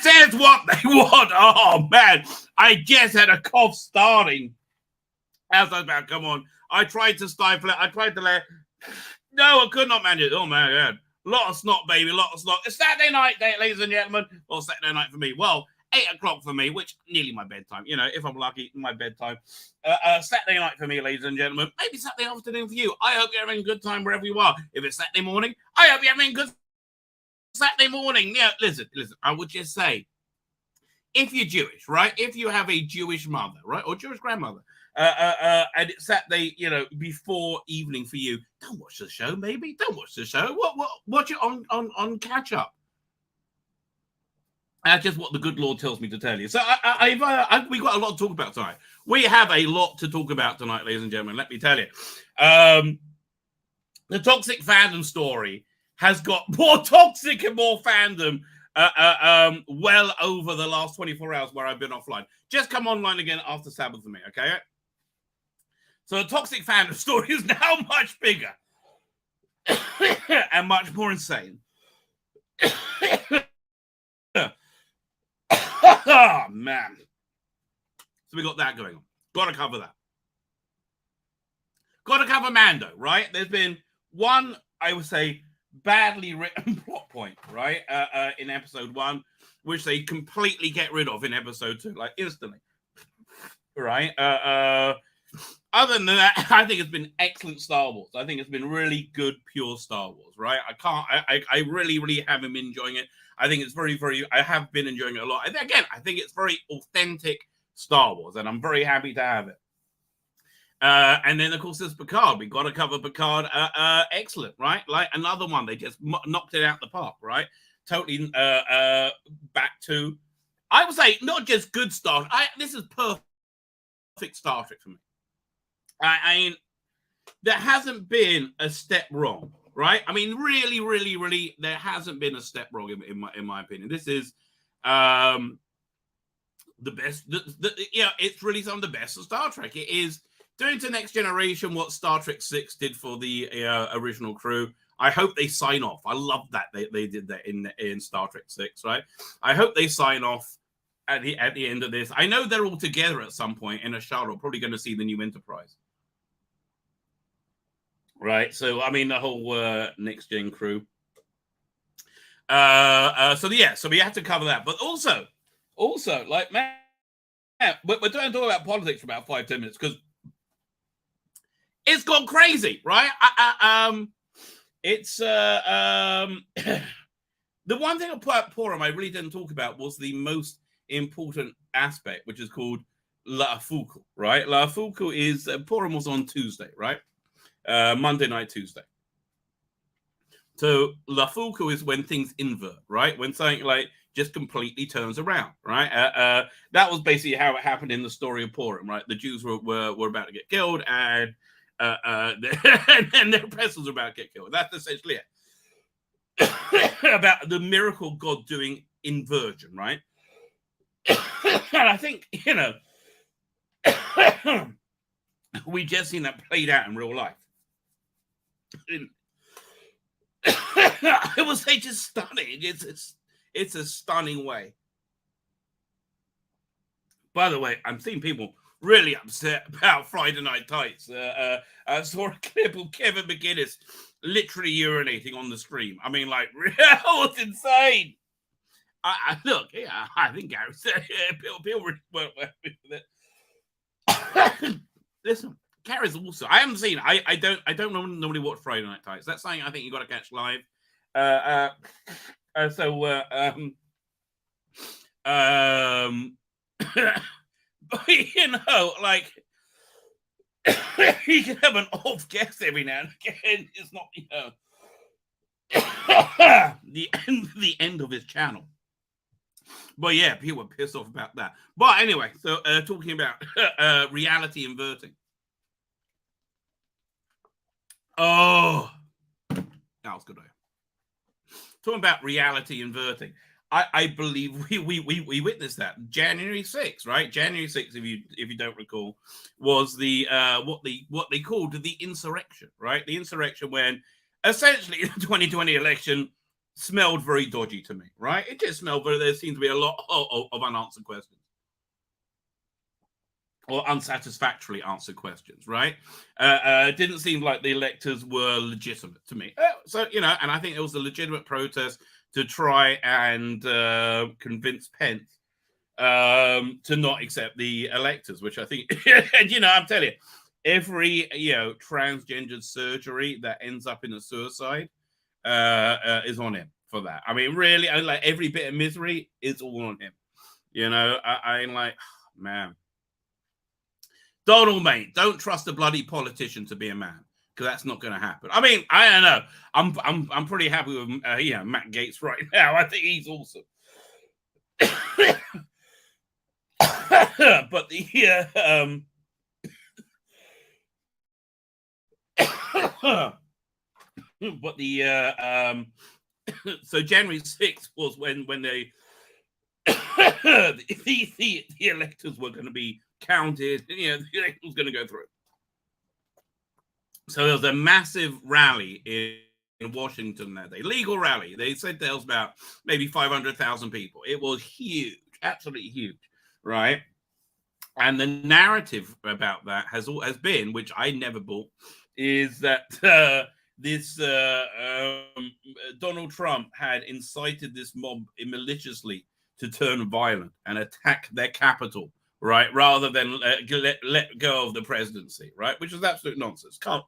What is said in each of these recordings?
This is what they want. Oh, man. I just had a cough starting. As I was about, come on. I tried to stifle it. I tried to let... No, I could not manage it. Oh, my God. A lot of snot, baby. A lot of snot. It's Saturday night, ladies and gentlemen. Well, Saturday night for me. Well, 8 o'clock for me, which nearly my bedtime. You know, if I'm lucky, my bedtime. Saturday night for me, ladies and gentlemen. Maybe Saturday afternoon for you. I hope you're having a good time wherever you are. If it's Saturday morning, I hope you're having a good Saturday morning. Yeah, listen. I would just say, if you're Jewish, right? If you have a Jewish mother, right? Or Jewish grandmother, and it's Saturday, you know, before evening for you, don't watch the show, maybe. Don't watch the show. Watch it on catch up. That's just what the good Lord tells me to tell you. So we got a lot to talk about tonight. We have a lot to talk about tonight, ladies and gentlemen. Let me tell you. The toxic fandom story has got more toxic and more fandom well over the last 24 hours where I've been offline. Just come online again after Sabbath for me, okay? So the toxic fandom story is now much bigger and much more insane. Oh, man. So we got that going on. Got to cover that. Got to cover Mando, right? There's been one, I would say, badly written plot point, right? In episode 1, which they completely get rid of in episode 2, like instantly. Right? Other than that, I think it's been excellent Star Wars. I think it's been really good, pure Star Wars, right? I really, really have been enjoying it. I think it's very, very, I have been enjoying it a lot. Again, I think it's very authentic Star Wars, and I'm very happy to have it. And then, of course, there's Picard. We've got to cover Picard. Excellent, right? Like another one. They just knocked it out the park, right? Totally back to, I would say, not just good Star Trek. This is perfect Star Trek for me. I mean, there hasn't been a step wrong, right? I mean, really, really, really, there hasn't been a step wrong in my opinion. This is the best. It's really some of the best of Star Trek. It is doing to Next Generation what Star Trek 6 did for the original crew. I hope they sign off. I love that they did that in Star Trek 6, right? I hope they sign off at the end of this. I know they're all together at some point in a shuttle, probably going to see the new Enterprise. Right, so I mean the whole Next Gen crew. So we have to cover that, but also, like, man, we're going to talk about politics for about 5-10 minutes because it's gone crazy, right? It's the one thing about Purim I really didn't talk about was the most important aspect, which is called La Fuku, right? La Fuku is Purim was on Tuesday, right? Monday night, Tuesday. So La Fuku is when things invert, right? When something like just completely turns around, right? That was basically how it happened in the story of Purim, right? The Jews were about to get killed, and their oppressors were about to get killed. That's essentially it. About the miracle God doing inversion, right? And I think, we just seen that played out in real life. I would say just stunning. It's a stunning way. By the way, I'm seeing people really upset about Friday Night Tights. I saw a clip of Kevin McGuinness literally urinating on the stream. I mean, like, that was insane. Look, yeah, I think Gary said people weren't with it. Listen, Gary's also. I haven't seen. I don't normally watch Friday Night Tights. That's something I think you got to catch live. But, like, you can have an off guest every now and again. It's not, the end of his channel. But yeah, people were pissed off about that. But anyway, so talking about reality inverting. Oh, that was good. Talking about reality inverting. I believe we witnessed that January 6th, right? January 6th, if you don't recall, was the what they called the insurrection, right? The insurrection when essentially in the 2020 election, smelled very dodgy to me, right? It just smelled very, there seemed to be a lot of unanswered questions. Or unsatisfactorily answered questions, right? Didn't seem like the electors were legitimate to me. So, and I think it was a legitimate protest to try and convince Pence to not accept the electors, which I think, and I'm telling you, every transgendered surgery that ends up in a suicide is on him for that. I mean, really, like every bit of misery is all on him. I'm like, man. Donald, mate, don't trust a bloody politician to be a man, because that's not going to happen. I mean, I don't know. I'm pretty happy with Matt Gaetz right now. I think he's awesome. But so January 6th was when they the electors were going to be counted. The election was going to go through. So there was a massive rally in Washington that day, legal rally. They said there was about maybe 500,000 people. It was huge, absolutely huge, right? And the narrative about that has been, which I never bought, is that this Donald Trump had incited this mob maliciously to turn violent and attack their capital, right, rather than let go of the presidency, right, which is absolute nonsense. Can't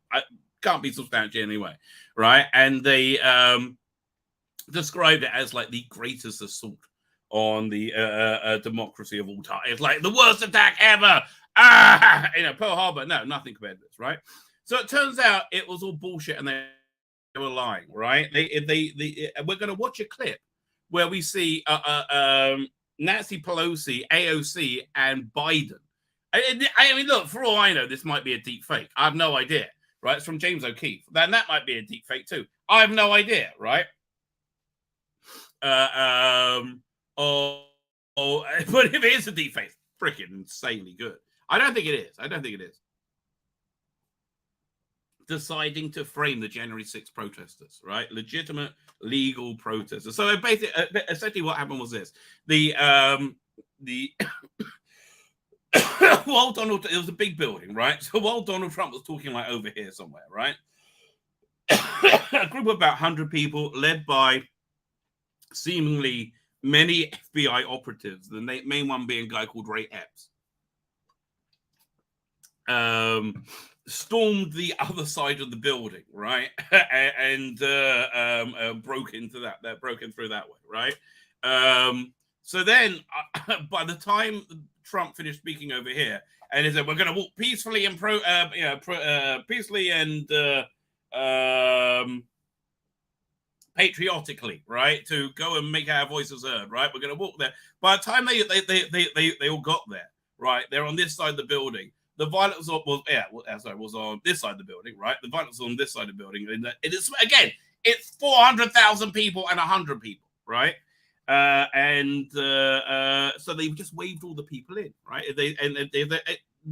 be substantiated anyway, right? And they described it as like the greatest assault on the democracy of all time. It's like the worst attack ever. Pearl Harbor. No, nothing compared to this, right? So it turns out it was all bullshit, and they were lying, right? We're going to watch a clip where we see Nancy Pelosi, AOC, and Biden. I mean, look, for all I know, this might be a deep fake. I have no idea, right? It's from James O'Keefe. Then that might be a deep fake too. I have no idea, right? But if it is a deep fake, freaking insanely good. I don't think it is. Deciding to frame the January 6th protesters, right? Legitimate, legal protesters. So basically, essentially what happened was this. The while Donald, it was a big building, right? So while Donald Trump was talking like over here somewhere, right? A group of about 100 people led by seemingly many FBI operatives, the main one being a guy called Ray Epps, stormed the other side of the building, right? And broke in through that way, right? So then, by the time Trump finished speaking over here, and he said, "We're going to walk peacefully and peacefully and patriotically, right, to go and make our voices heard, right? We're going to walk there." By the time they all got there, right, they're on this side of the building. The violence was on this side of the building, right? The violence was on this side of the building, and it is again, it's 400,000 people and 100 people, right? So they just waved all the people in, right?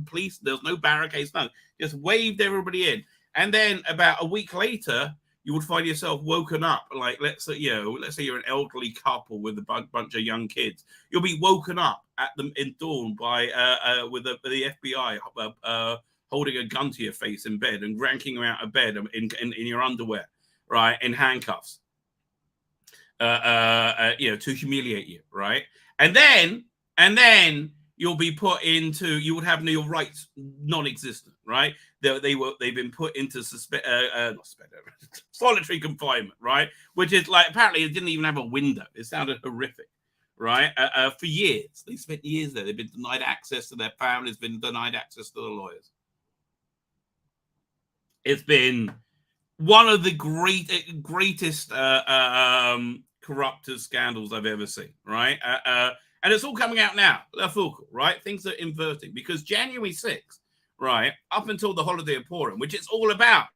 Police, there's no barricades, no, just waved everybody in, and then about a week later, you would find yourself woken up, like let's say you're an elderly couple with a bunch of young kids. You'll be woken up in dawn by with the FBI holding a gun to your face in bed and ranking you out of bed in your underwear, right, in handcuffs, to humiliate you, right, and then you'll be put into, you would have your rights non-existent, right? They've been put into solitary confinement, right? Which is like, apparently it didn't even have a window. It sounded horrific, right? For years, they spent years there. They've been denied access to their families, been denied access to the lawyers. It's been one of the greatest corrupted scandals I've ever seen, right? And it's all coming out now. Right? Things are inverting because January 6th, right, up until the holiday of Purim, which it's all about,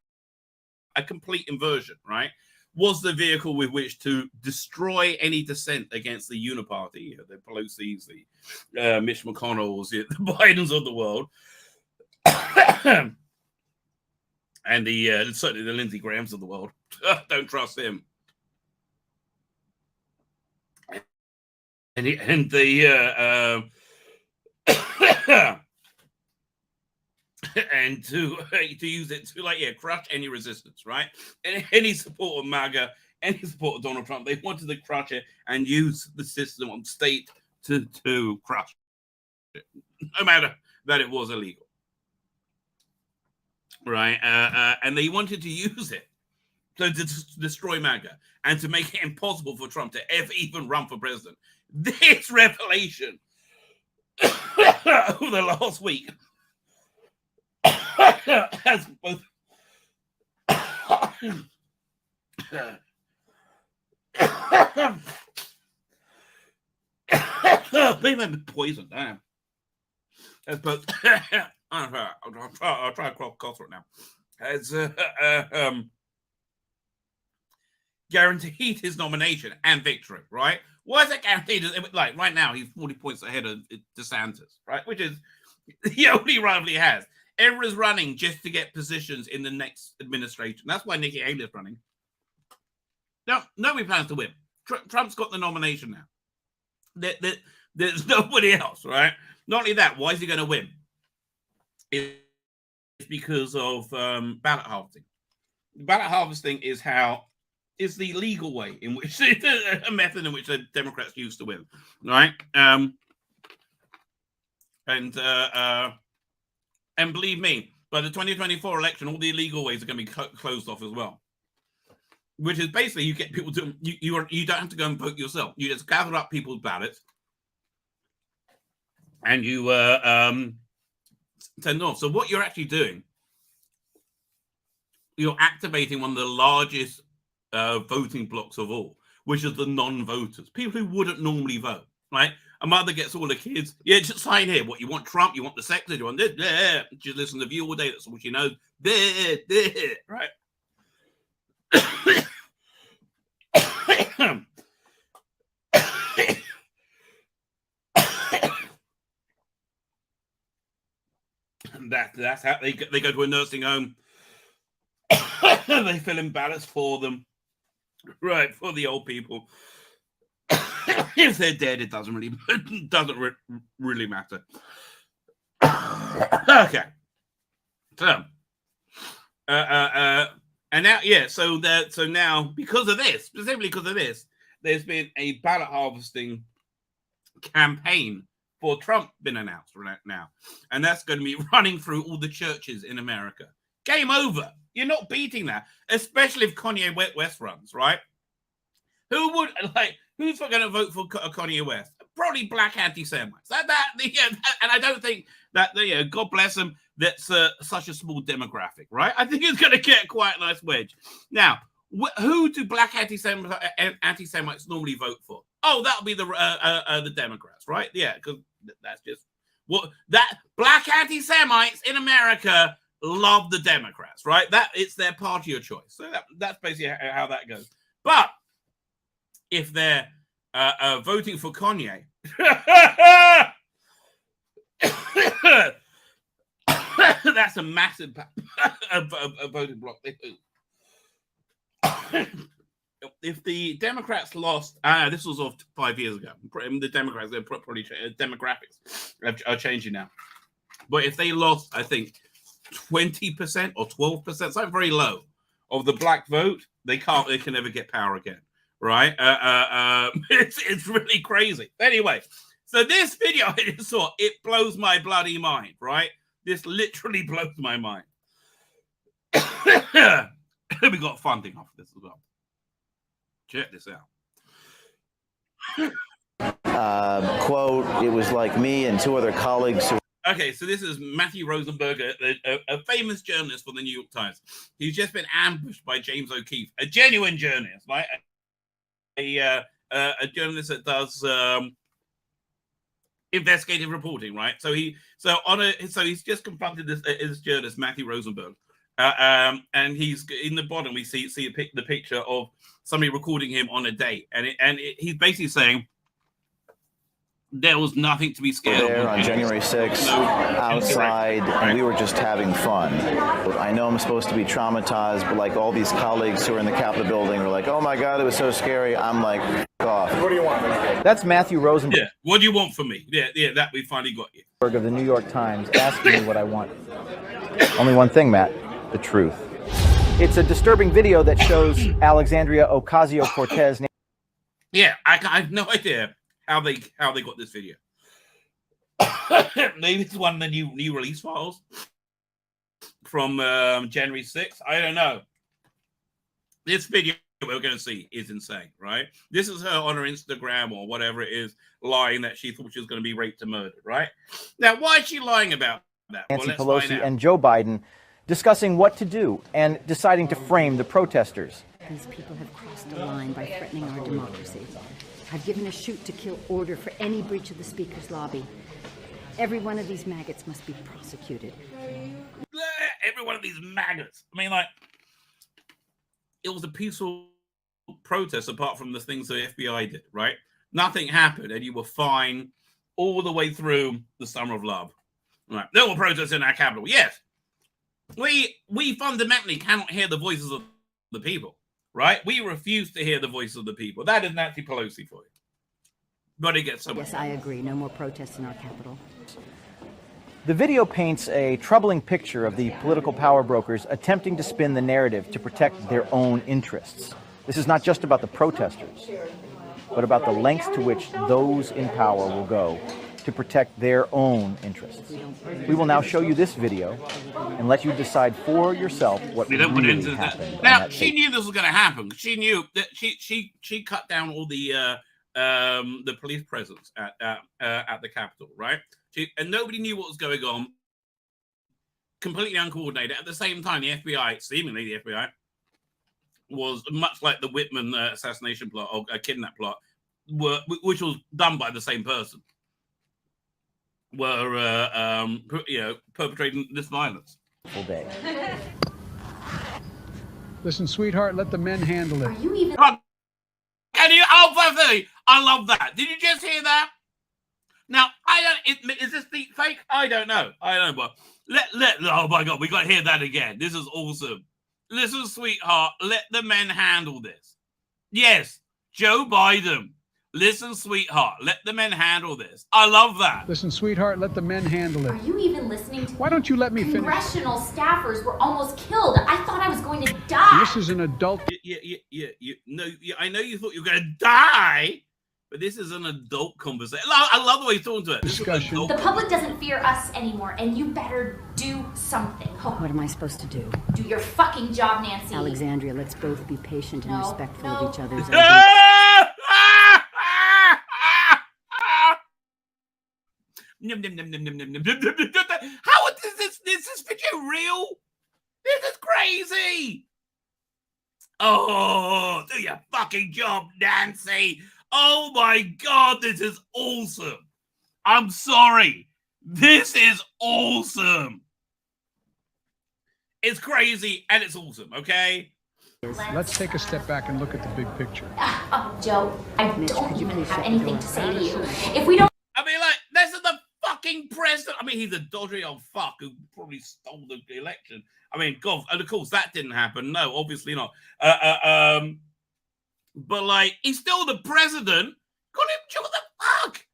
a complete inversion, right, was the vehicle with which to destroy any dissent against the uniparty, the Pelosi's, the Mitch McConnell's, the Bidens of the world, and certainly the Lindsey Grahams of the world. Don't trust him. and the and to use it to crush any resistance, right? Any support of MAGA, any support of Donald Trump, they wanted to crush it and use the system on state to crush it, no matter that it was illegal, right? And they wanted to use it to destroy MAGA and to make it impossible for Trump to ever even run for president. This revelation over the last week has both maybe I'm poisoned. Damn. As both I'll try to cough right now. As guaranteed his nomination and victory, right? Why is it guaranteed? Like right now, he's 40 points ahead of DeSantis, right? Which is the only rival he has. Everyone's running just to get positions in the next administration. That's why Nikki Haley's running. No, nobody plans to win. Trump's got the nomination now. There's nobody else, right? Not only that, why is he going to win? It's because of ballot harvesting. Ballot harvesting is the legal way in which a method in which the Democrats used to win, right? And believe me, by the 2024 election, all the illegal ways are going to be closed off as well. Which is basically you get people to you don't have to go and vote yourself. You just gather up people's ballots and you send off. So what you're actually doing, you're activating one of the largest voting blocks of all, which is the non-voters, people who wouldn't normally vote, right? A mother gets all the kids, just sign here. What you want, Trump? You want the secretary? You want this? Just listen to View all day. That's all she knows. Right? That's how they go to a nursing home. They fill in ballots for them, right, for the old people. If they're dead, it doesn't really matter. Okay, so and now so now because of this, specifically because of this, there's been a ballot harvesting campaign for Trump been announced right now, and that's going to be running through all the churches in America. Game over. You're not beating that, especially if Kanye West runs, right? Who's going to vote for Kanye West? Probably black anti-Semites. And I don't think that God bless them. That's such a small demographic, right? I think it's going to get quite a nice wedge. Now, who do black anti-Semites normally vote for? Oh, that'll be the Democrats, right? Yeah, because that's just what that black anti-Semites in America love the Democrats, right? That it's their party of choice. So that's basically how that goes. But if they're voting for Kanye, that's a massive voting block. If the Democrats lost, this was off 5 years ago. The Democrats, they're probably demographics are changing now. But if they lost, I think 20% or 12%, something very low of the black vote, they can never get power again, right? It's really crazy. Anyway, so this video I just saw, it blows my bloody mind, right? This literally blows my mind. We got funding off this as well. Check this out. Quote, it was like me and two other colleagues who... Okay, so this is Matthew Rosenberg, a famous journalist for the New York Times. He's just been ambushed by James O'Keefe, a genuine journalist, right? A journalist that does investigative reporting, right? So he's just confronted this journalist, Matthew Rosenberg, and he's in the bottom. We see the picture of somebody recording him on a date, and he's basically saying there was nothing to be scared of. There on January 6th, outside, and we were just having fun. I know I'm supposed to be traumatized, but like all these colleagues who are in the Capitol building were like, oh my God, it was so scary. I'm like, off. What do you want? That's Matthew Rosenberg Yeah. What do you want from me? Yeah, that we finally got you. of the New York Times asking me what I want. Only one thing, Matt, the truth. It's a disturbing video that shows Alexandria Ocasio-Cortez. Yeah, I have no idea how they got this video. Maybe it's one of the new release files from January 6th. I don't know. This video we're going to see is insane, right? This is her on her Instagram or whatever it is, lying that she thought she was going to be raped and murdered, right? Now, why is she lying about that? Nancy Pelosi and Joe Biden discussing what to do and deciding to frame the protesters. These people have crossed the line by threatening our democracy. I've given a shoot-to-kill order for any breach of the Speaker's lobby. Every one of these maggots must be prosecuted. Every one of these maggots. I mean, like, it was a peaceful protest apart from the things the FBI did, right? Nothing happened, and you were fine all the way through the Summer of Love. Right? There were protests in our capital. Yes, we fundamentally cannot hear the voices of the people, right? We refuse to hear the voices of the people. That is Nancy Pelosi for you. But it gets so much. Yes, I agree. No more protests in our capital. The video paints a troubling picture of the political power brokers attempting to spin the narrative to protect their own interests. This is not just about the protesters, but about the lengths to which those in power will go to protect their own interests. We will now show you this video and let you decide for yourself what really happened. Now, she knew this was going to happen. She knew that she cut down all the police presence at the Capitol, right? And nobody knew what was going on. Completely uncoordinated. At the same time, the FBI, seemingly the FBI, was much like the Whitman assassination plot or kidnap plot, which was done by the same person, were perpetrating this violence. Full day. Listen, sweetheart, let the men handle it. Are you even... Can you? Oh, perfectly. I love that. Did you just hear that? Now, is this deep fake? I don't know. But oh my God, we got to hear that again. This is awesome. Listen, sweetheart, let the men handle this. Yes, Joe Biden. Listen, sweetheart, let the men handle this. I love that. Listen, sweetheart, let the men handle it. Are you even listening to me? Why don't you let me finish? Congressional staffers were almost killed. I thought I was going to die. This is an adult. I know you thought you were going to die, but this is an adult conversation. I love the way he's talking to it. Discussion. The public doesn't fear us anymore, and you better do something. What am I supposed to do? Do your fucking job, Nancy. Alexandria, let's both be patient and respectful of each other's How is this video real? This is crazy. Oh, do your fucking job, Nancy. Oh my God, this is awesome. I'm sorry. This is awesome. It's crazy and it's awesome, okay? Let's take a step back and look at the big picture. Joe, I don't even have anything to say to you. If we don't... I mean, like, this is the fucking president. I mean, he's a dodgy old fuck who probably stole the election. I mean, God, and of course that didn't happen. No, obviously not. But like, he's still the president. Call him, what the fuck?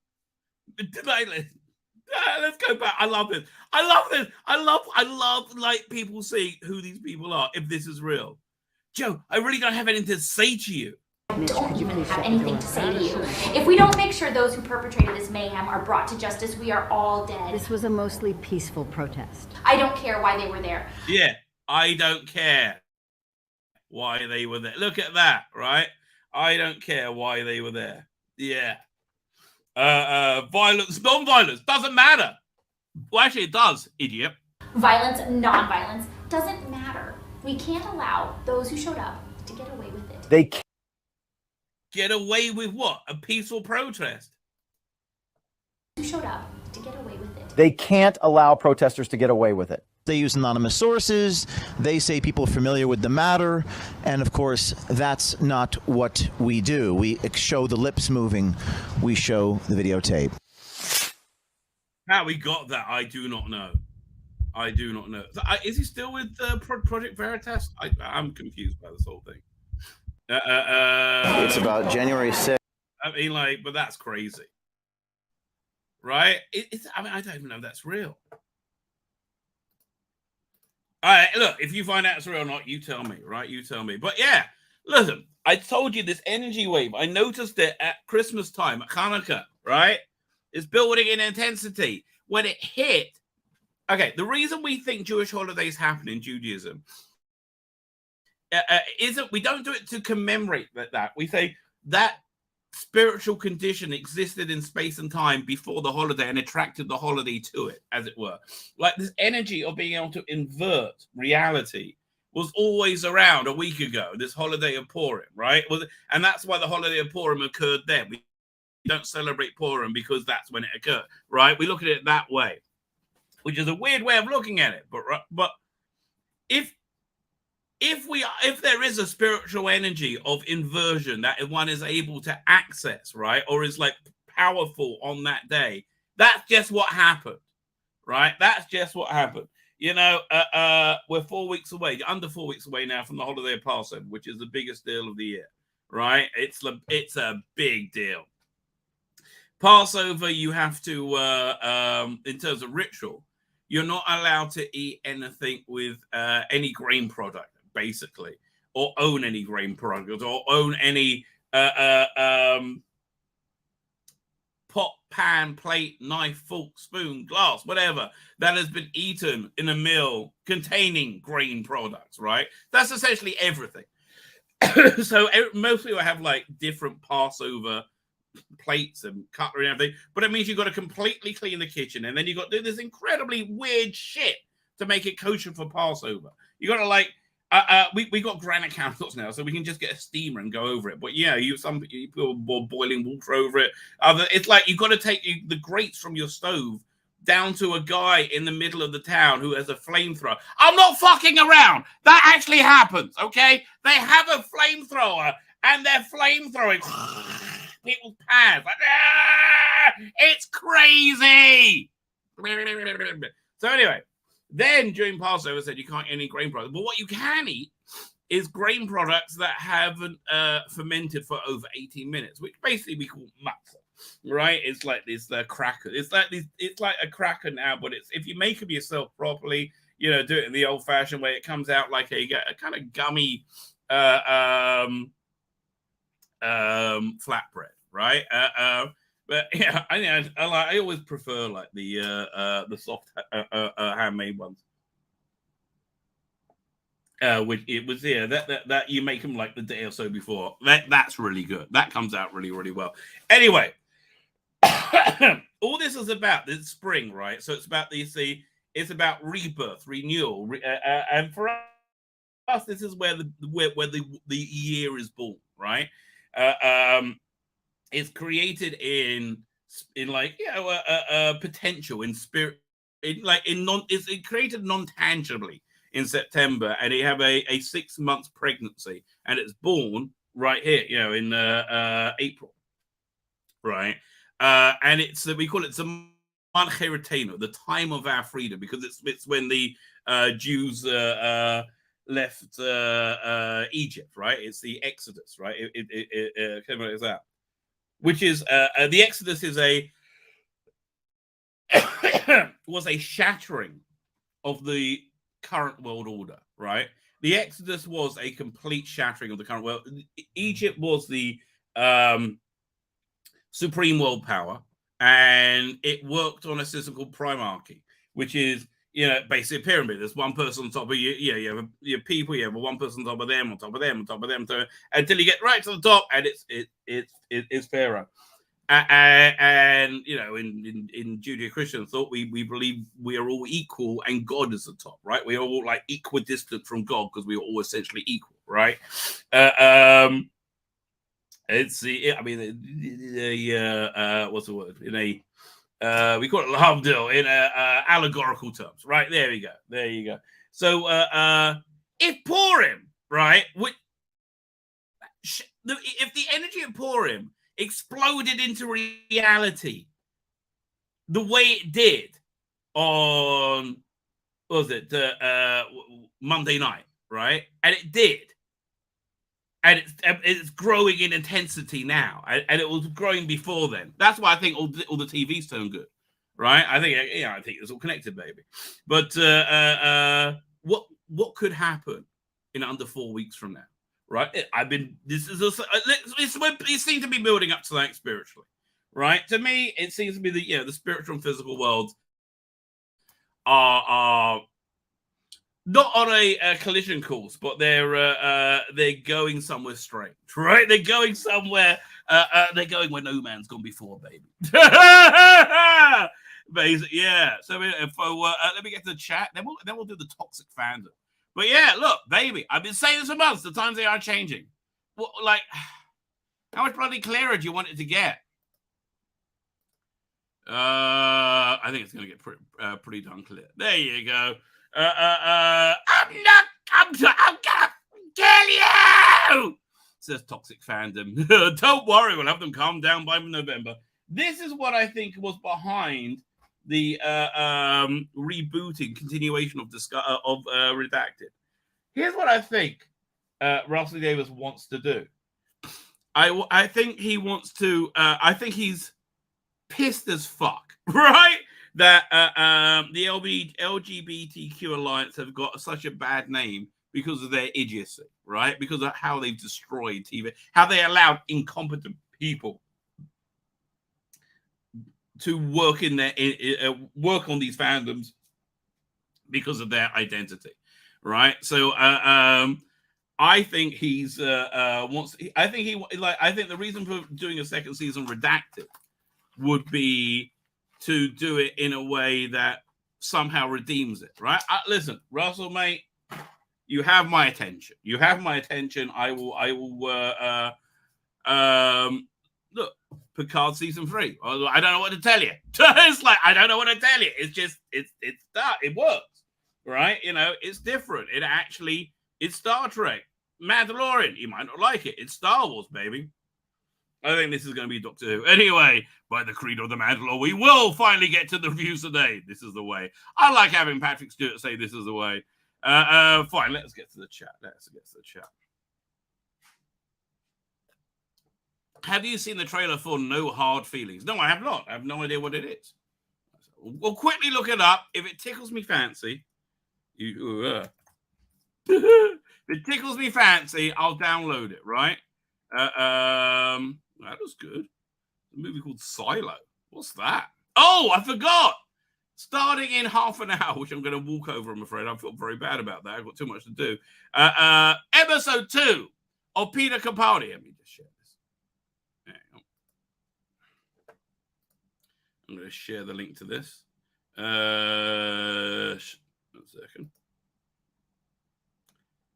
Let's go back. I love this. I love like people seeing who these people are. If this is real, Joe, I really don't have anything to say to you. Don't even have anything to say to you. If we don't make sure those who perpetrated this mayhem are brought to justice, we are all dead. This was a mostly peaceful protest. I don't care why they were there. Yeah, I don't care why they were there. Look at that, right? I don't care why they were there. Yeah. Violence, non-violence, doesn't matter. Well, actually, it does, idiot. Violence, non-violence, doesn't matter. We can't allow those who showed up to get away with it. They can't get away with what? A peaceful protest. Who showed up to get away with it. They can't allow protesters to get away with it. They use anonymous sources. They say people familiar with the matter. And of course, that's not what we do. We show the lips moving. We show the videotape. How we got that, I do not know. Is he still with Project Veritas? I'm confused by this whole thing. It's about January 6th. I mean, like, but that's crazy, right? I mean, I don't even know if that's real. All right, look, if you find out it's real or not, you tell me, right? You tell me. But yeah, listen, I told you this energy wave. I noticed it at Christmas time, at Hanukkah, right? It's building in intensity. When it hit, okay, the reason we think Jewish holidays happen in Judaism isn't, we don't do it to commemorate that. We say that spiritual condition existed in space and time before the holiday and attracted the holiday to it, as it were. Like this energy of being able to invert reality was always around a week ago, this holiday of Purim, right? And that's why the holiday of Purim occurred then. We don't celebrate Purim because that's when it occurred, right? We look at it that way, which is a weird way of looking at it. But if there is a spiritual energy of inversion that one is able to access, right, or is like powerful on that day, that's just what happened, right? That's just what happened. You know, we're 4 weeks away, under 4 weeks away now from the holiday of Passover, which is the biggest deal of the year, right? It's a big deal. Passover, you have to, in terms of ritual, you're not allowed to eat anything with any grain product, basically, or own any grain product, or own any pot, pan, plate, knife, fork, spoon, glass, whatever that has been eaten in a meal containing grain products, right? That's essentially everything. So most people have like different Passover plates and cutlery and everything, but it means you've got to completely clean the kitchen, and then you've got to do this incredibly weird shit to make it kosher for Passover. You got to like we got granite countertops now, so we can just get a steamer and go over it. But yeah, some people boiling water over it. It's like you've got to take the grates from your stove down to a guy in the middle of the town who has a flamethrower. I'm not fucking around. That actually happens, okay? They have a flamethrower and they're flamethrowing people's pans. Like, it's crazy. So anyway, then during Passover, I said you can't eat any grain products. But what you can eat is grain products that haven't fermented for over 18 minutes, which basically we call matzah, right? It's like this cracker. It's like a cracker now, but it's, if you make them yourself properly, you know, do it in the old-fashioned way, it comes out like a kind of gummy flatbread, right? But yeah, I always prefer like the soft handmade ones. Which it was that you make them like the day or so before. That's really good. That comes out really, really well. Anyway, all this is about this spring, right? So it's about it's about rebirth, renewal, and for us, this is where the year is born, right? It's created in like, you know, potential, in spirit, it's created non-tangibly in September, and they have a 6 months pregnancy, and it's born right here, you know, in April, right? And we call it Zaman Cheretenu, the time of our freedom, because it's when the Jews left Egypt, right? It's the Exodus, right? It came out as that, which is the Exodus is was a shattering of the current world order, right? The Exodus was a complete shattering of the current world. Egypt was the supreme world power, and it worked on a system called primarchy, which is, you know, basically a pyramid. There's one person on top of you. Yeah, you have your people. You have one person on top of them, on top of them, on top of them, until you get right to the top, and it's Pharaoh. And you know, in Judeo-Christian thought, we believe we are all equal, and God is the top, right? We are all like equidistant from God because we are all essentially equal, right? It's the, I mean, what's the word? In a we call it Lahavdil in allegorical terms, right? There you go. So if Purim, right, if the energy of Purim exploded into reality the way it did on, what was it, Monday night, right? And it did. and it's growing in intensity now, and it was growing before then. That's why I think all the TV's turned good, right? I think it's all connected, baby. But what could happen in under 4 weeks from now, right? It seems to be building up to that spiritually, right? To me, it seems to be the spiritual and physical worlds are not on a collision course, but they're going somewhere strange, right? They're going somewhere. They're going where no man's gone before, baby. Basically, yeah. So let me get to the chat. Then we'll do the toxic fandom. But yeah, look, baby, I've been saying this for months. The times they are changing. Well, like, how much bloody clearer do you want it to get? I think it's going to get pretty darn clear. There you go. I'm gonna kill you, says toxic fandom. Don't worry, we'll have them calm down by November. This is what I think was behind the rebooting continuation of Redacted. Here's what I think Russell Davis wants to do. I think he wants to. I think he's pissed as fuck, right? That the LGBTQ Alliance have got such a bad name because of their idiocy, right? Because of how they've destroyed TV, how they allowed incompetent people to work work on these fandoms because of their identity, right? So I think he's wants. I think the reason for doing a second season Redacted would be to do it in a way that somehow redeems it, right? Listen, Russell, mate, you have my attention. You have my attention. I will. Look, Picard season 3. I don't know what to tell you. It's like I don't know what to tell you. It's just it's that it works, right? You know, it's different. It's Star Trek, Mandalorian. You might not like it. It's Star Wars, baby. I think this is going to be Doctor Who. Anyway, by the creed of the Mandalore, we will finally get to the reviews today. This is the way. I like having Patrick Stewart say this is the way. Fine, let's get to the chat. Have you seen the trailer for No Hard Feelings? No, I have not. I have no idea what it is. We'll quickly look it up. If it tickles me fancy, if it tickles me fancy, I'll download it, right? That was good. A movie called Silo. What's that? Oh, I forgot. Starting in half an hour, which I'm going to walk over, I'm afraid. I feel very bad about that. I've got too much to do. Episode 2 of Peter Capaldi. Let me just share this. I'm going to share the link to this. 1 second.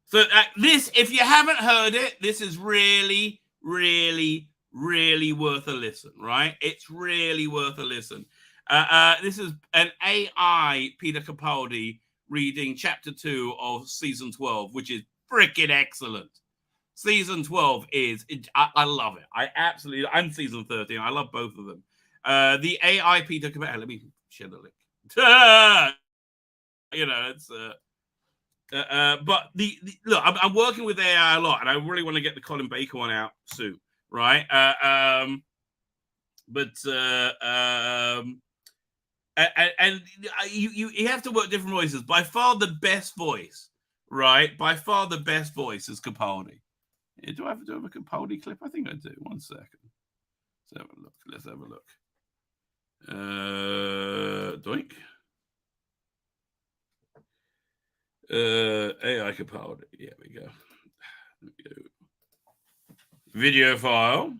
So this, if you haven't heard it, this is really, really, really worth a listen, right? It's really worth a listen. This is an AI Peter Capaldi reading chapter 2 of season 12, which is freaking excellent. Season 12 I love it. I'm season 13. I love both of them. The AI Peter Capaldi, let me share the link. It's but look, I'm working with AI a lot, and I really want to get the Colin Baker one out soon, right? You have to work different voices. By far the best voice, right? By far the best voice is Capaldi. Do I have a Capaldi clip? I think I do. 1 second. Let's have a look. Doink. AI Capaldi. Yeah, we go. Video file.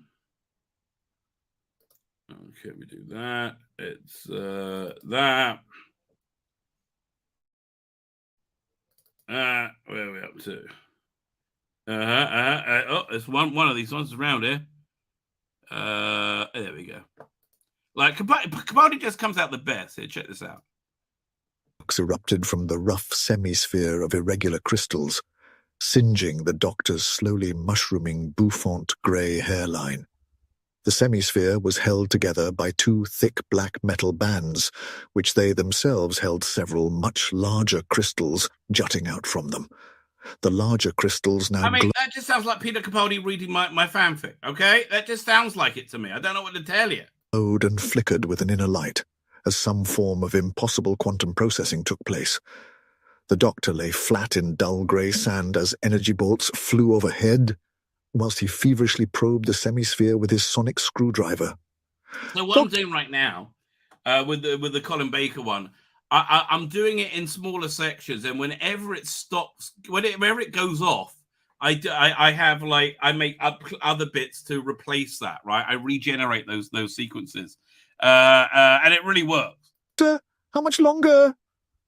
Okay, we do that. It's that. Where are we up to? Oh, it's one of these ones around here. There we go. Like Capaldi just comes out the best. Here, check this out. Erupted from the rough semisphere of irregular crystals, singeing the Doctor's slowly mushrooming bouffant grey hairline. The semisphere was held together by 2 thick black metal bands, which they themselves held several much larger crystals jutting out from them. The larger crystals now I mean, that just sounds like Peter Capaldi reading my fanfic, okay? That just sounds like it to me. I don't know what to tell you. glowed and flickered with an inner light, as some form of impossible quantum processing took place. The doctor lay flat in dull grey sand as energy bolts flew overhead, whilst he feverishly probed the semisphere with his sonic screwdriver. So what I'm doing right now, with the Colin Baker one, I'm doing it in smaller sections, and whenever it stops, whenever it goes off, I make up other bits to replace that. Right, I regenerate those sequences, and it really works. How much longer?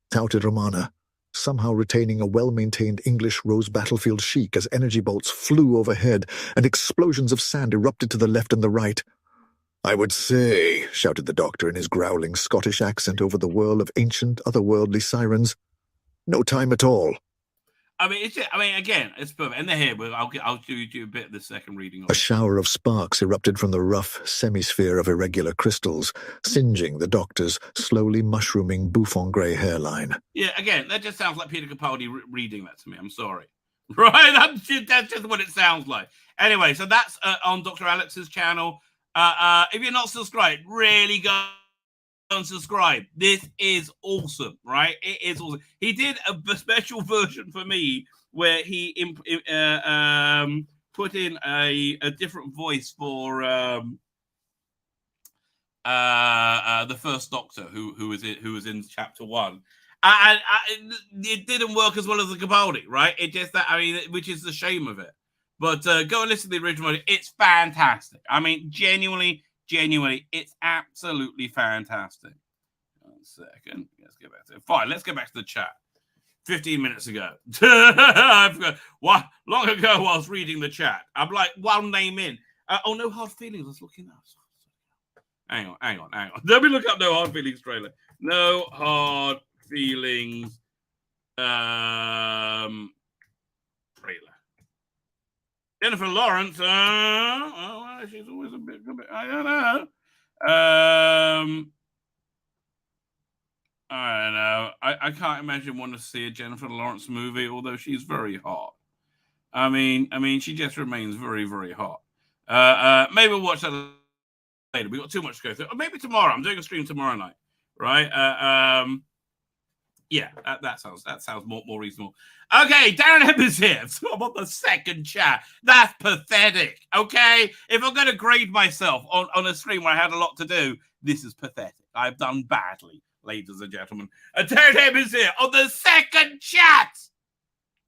Touted Romana, somehow retaining a well-maintained English rose battlefield chic as energy bolts flew overhead and explosions of sand erupted to the left and the right. I would say, shouted the doctor in his growling Scottish accent over the whirl of ancient, otherworldly sirens, no time at all. I mean, again, it's perfect. And they're here, but I'll do a bit of the second reading. A shower of sparks erupted from the rough semisphere of irregular crystals, singeing the doctor's slowly mushrooming bouffant grey hairline. Yeah, again, that just sounds like Peter Capaldi reading that to me. I'm sorry. Right? That's just what it sounds like. Anyway, so that's on Dr. Alex's channel. If you're not subscribed, really go and subscribe. This is awesome, right? It is awesome. He did a special version for me where he put in a different voice for the first Doctor, who was in chapter 1. And it didn't work as well as the Capaldi, right? It just that, I mean, which is the shame of it. But go and listen to the original. It's fantastic. I mean, genuinely, it's absolutely fantastic. 1 second. Let's get back to it. Fine, let's get back to the chat. 15 minutes ago. I forgot. Long ago, I was reading the chat. I'm like one name in. Oh, No Hard Feelings. Let's look in that. Hang on. Let me look up No Hard Feelings trailer. No Hard Feelings trailer. Jennifer Lawrence, she's always a bit, I don't know. I don't know. I can't imagine wanting to see a Jennifer Lawrence movie, although she's very hot. I mean, she just remains very, very hot. Maybe we'll watch that later. We've got too much to go through. Or maybe tomorrow. I'm doing a stream tomorrow night, right? Yeah, that sounds more reasonable. Okay, Darren Hebb is here. So I'm on the second chat. That's pathetic. Okay, if I'm going to grade myself on a stream where I had a lot to do, this is pathetic. I've done badly, ladies and gentlemen. Darren Hebb is here on the second chat,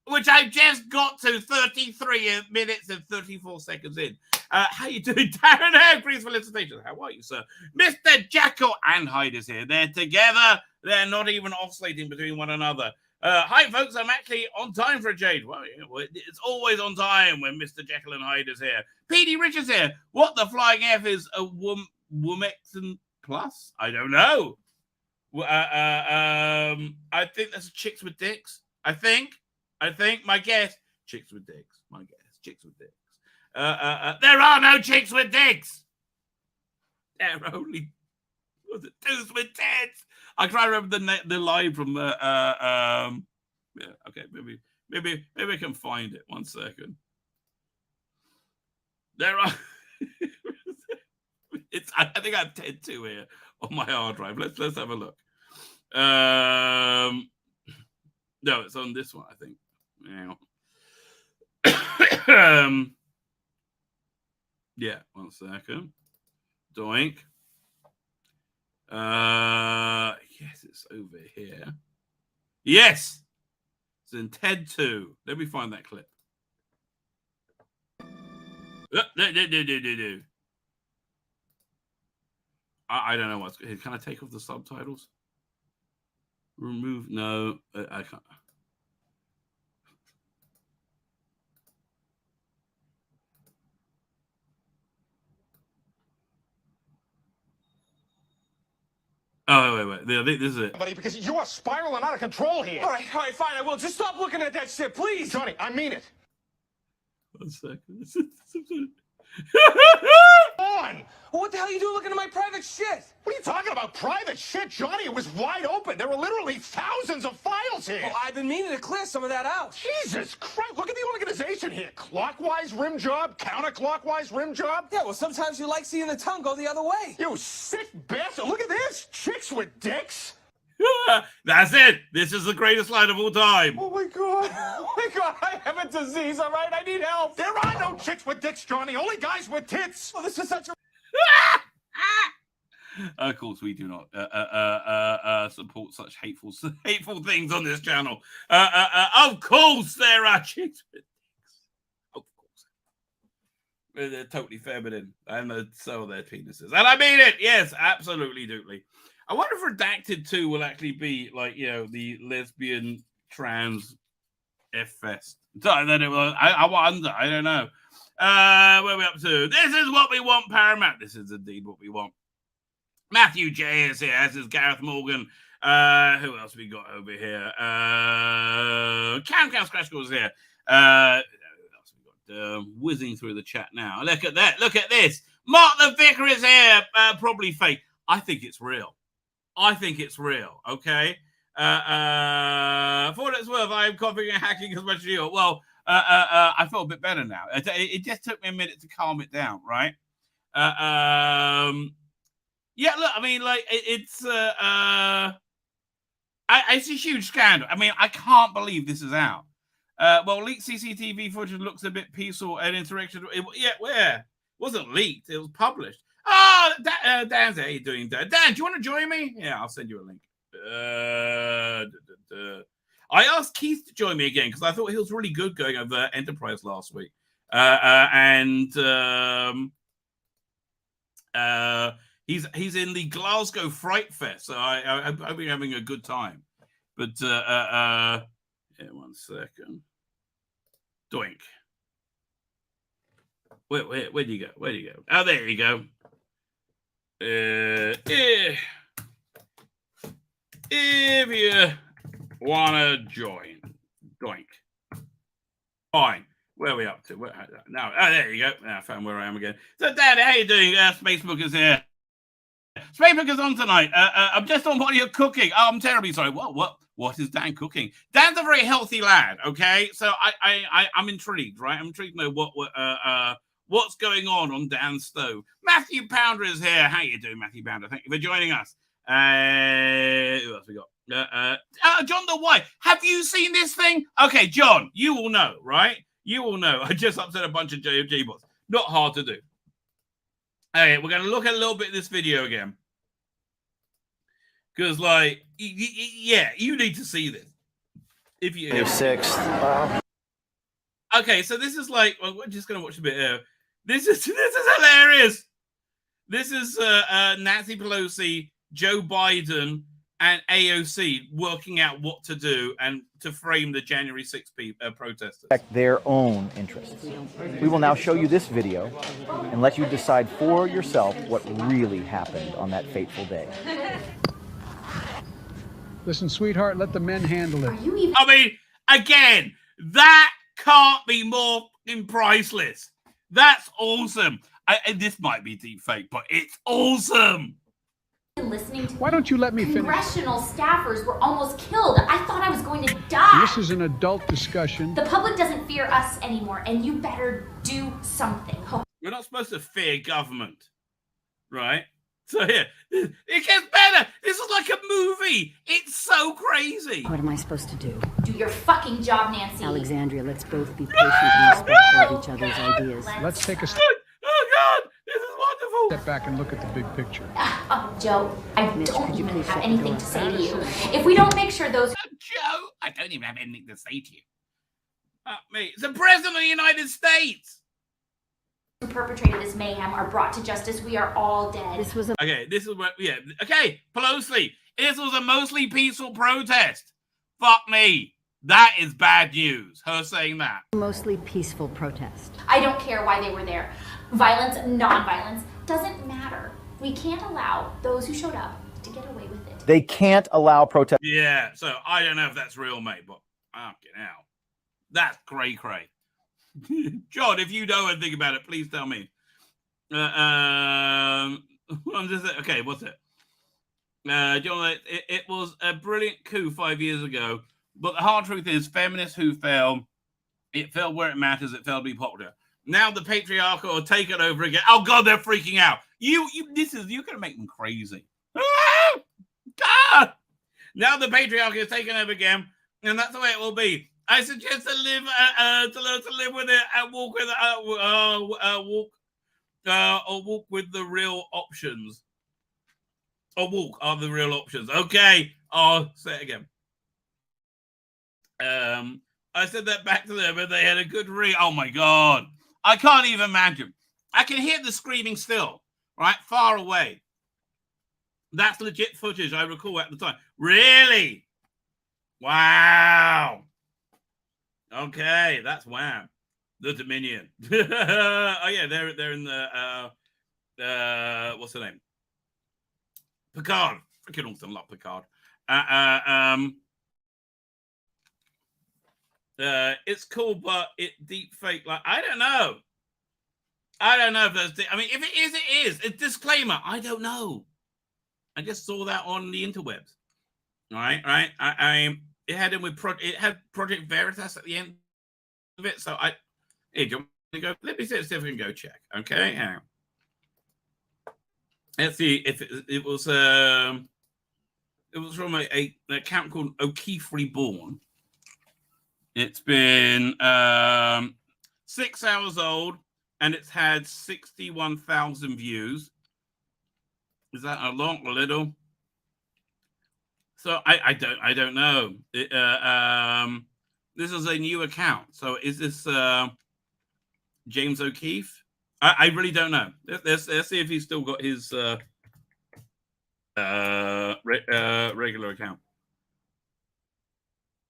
which I've just got to 33 minutes and 34 seconds in. How you doing, Darren Hebb? Greetings for felicitations. How are you, sir? Mr. Jackal and Hyde is here. They're together. They're not even oscillating between one another. Hi, folks. I'm actually on time for a Jade. Well, it's always on time when Mr. Jekyll and Hyde is here. PD Richards here. What the flying F is a Womexon Plus? I don't know. I think that's Chicks with Dicks. I think. My guess. Chicks with Dicks. My guess. Chicks with Dicks. There are no chicks with dicks. There are only dudes with tits. I can't remember the line from yeah, okay, maybe I can find it. 1 second. There are I think I have 10-2 here on my hard drive. Let's have a look. No, it's on this one, I think. Yeah, 1 second. Doink. Yes, it's over here. Yes! It's in TED 2. Let me find that clip. I don't know what's... Can I take off the subtitles? Remove... No, I can't. Oh, wait. This is it. Buddy, because you are spiraling out of control here. All right, fine. I will. Just stop looking at that shit, please. Johnny, I mean it. 1 second. on! Well, what the hell are you doing looking at my private shit? What are you talking about? Private shit, Johnny? It was wide open. There were literally thousands of files here. Well, I've been meaning to clear some of that out. Jesus Christ, look at the organization here. Clockwise rim job, counterclockwise rim job. Yeah, well, sometimes you like seeing the tongue go the other way. You sick bastard. Look at this. Chicks with dicks. That's it. This is the greatest line of all time. Oh my god. Oh my god. I have a disease, all right? I need help. There are no chicks with dicks, Johnny. Only guys with tits. Oh, this is such a... Of course, we do not support such hateful things on this channel. Of course, there are chicks with dicks. Of course. They're totally feminine. And so are their penises. And I mean it. Yes, absolutely, doodly. I wonder if Redacted 2 will actually be like, you know, the lesbian trans F-Fest. I wonder. I don't know. Where are we up to? This is what we want, Paramount. This is indeed what we want. Matthew J is here, as is Gareth Morgan. Who else we got over here? Count Scratch is here. Who else we got? Whizzing through the chat now. Look at that. Look at this. Mark the Vicar is here. Probably fake. I think it's real. Okay. For what it's worth, I am copying and hacking as much as you. Well, I feel a bit better now. It just took me a minute to calm it down, right? Yeah, look, I mean, like, it's a huge scandal. I mean, I can't believe this is out. Well, leaked CCTV footage looks a bit peaceful and interaction. Where? It wasn't leaked. It was published. Oh, Dan's there. How you doing, Dan? Dan, do you want to join me? Yeah, I'll send you a link. I asked Keith to join me again because I thought he was really good going over Enterprise last week. He's in the Glasgow Fright Fest, so I hope you're having a good time. But yeah, 1 second. Doink. Where do you go? Where do you go? Oh, there you go. If you wanna join, doink. Fine. Where are we up to? Now, there you go. I found where I am again. So, Dan, how you doing? Spacebook is here. Spacebook is on tonight. I'm just on what you're cooking. Oh, I'm terribly sorry. What is Dan cooking? Dan's a very healthy lad. Okay, so I'm intrigued, right? I'm intrigued to know what's going on Dan's stove. Matthew Pounder is here. How you doing, Matthew Pounder? Thank you for joining us. Who else we got? John the White. Have you seen this thing? Okay, John, you will know, right? You will know. I just upset a bunch of JFG bots. Not hard to do. Okay, we're going to look at a little bit of this video again. Because, like, yeah, you need to see this. If you're sixth. Okay, so this is like, well, we're just going to watch a bit here. This is hilarious. This is Nancy Pelosi, Joe Biden, and AOC working out what to do and to frame the January 6th protesters. Protect their own interests. We will now show you this video and let you decide for yourself what really happened on that fateful day. Listen, sweetheart, let the men handle it. I mean, again, that can't be more priceless. That's awesome. This might be deep fake, but it's awesome. Listening to Why don't you let me finish? Congressional staffers were almost killed. I thought I was going to die. This is an adult discussion. The public doesn't fear us anymore, and you better do something. We're not supposed to fear government, right? So here, it gets better. This is like a movie. It's so crazy. What am I supposed to do? Do your fucking job, Nancy. Alexandria, let's both be patient and respectful of each other's ideas. Let's take a Oh God, this is wonderful. step back and look at the big picture. Joe, I Mitch, don't could you even please have shut the anything door? to say to you. If we don't make sure those Joe, I don't even have anything to say to you. Me, it's the President of the United States. who perpetrated this mayhem are brought to justice, we are all dead. This was a Okay, this is what, yeah. Okay, Pelosi, this was a mostly peaceful protest. Fuck me. That is bad news, her saying that. mostly peaceful protest. I don't care why they were there. Violence, non-violence, doesn't matter. We can't allow those who showed up to get away with it. They can't allow protest. Yeah, so I don't know if that's real, mate, but fucking hell. That's cray-cray. John, if you know anything about it, please tell me. Okay, what's it? John, it was a brilliant coup 5 years ago, but the hard truth is, feminists who fell, it fell where it matters. It fell to be popular. Now the patriarchal are taking over again. Oh God, they're freaking out. You're gonna make them crazy. Ah! Now the patriarchy is taking over again, and that's the way it will be. I suggest to live with it and walk with or walk with the real options. Or walk are the real options. Okay, I'll say it again. I said that back to them, and they had a good read. Oh my God, I can't even imagine. I can hear the screaming still, right, far away. That's legit footage I recall at the time. Really? Wow. Okay, that's wham. The Dominion. Oh yeah, they're in the what's the name? Picard. Freaking awesome, love Picard. It's cool, but it deep fake. Like I don't know if there's. I mean, if it is, it is. A disclaimer. I don't know. I just saw that on the interwebs. Right. It had Project Veritas at the end of it. So hey, do you want to go? Let me see if we can go check. Okay. Hang on. Let's see if it was from an account called O'Keefe Reborn. It's been 6 hours old and it's had 61,000 views. Is that a lot, a little? So I don't know. This is a new account. So is this James O'Keefe? I really don't know. Let's see if he's still got his regular account.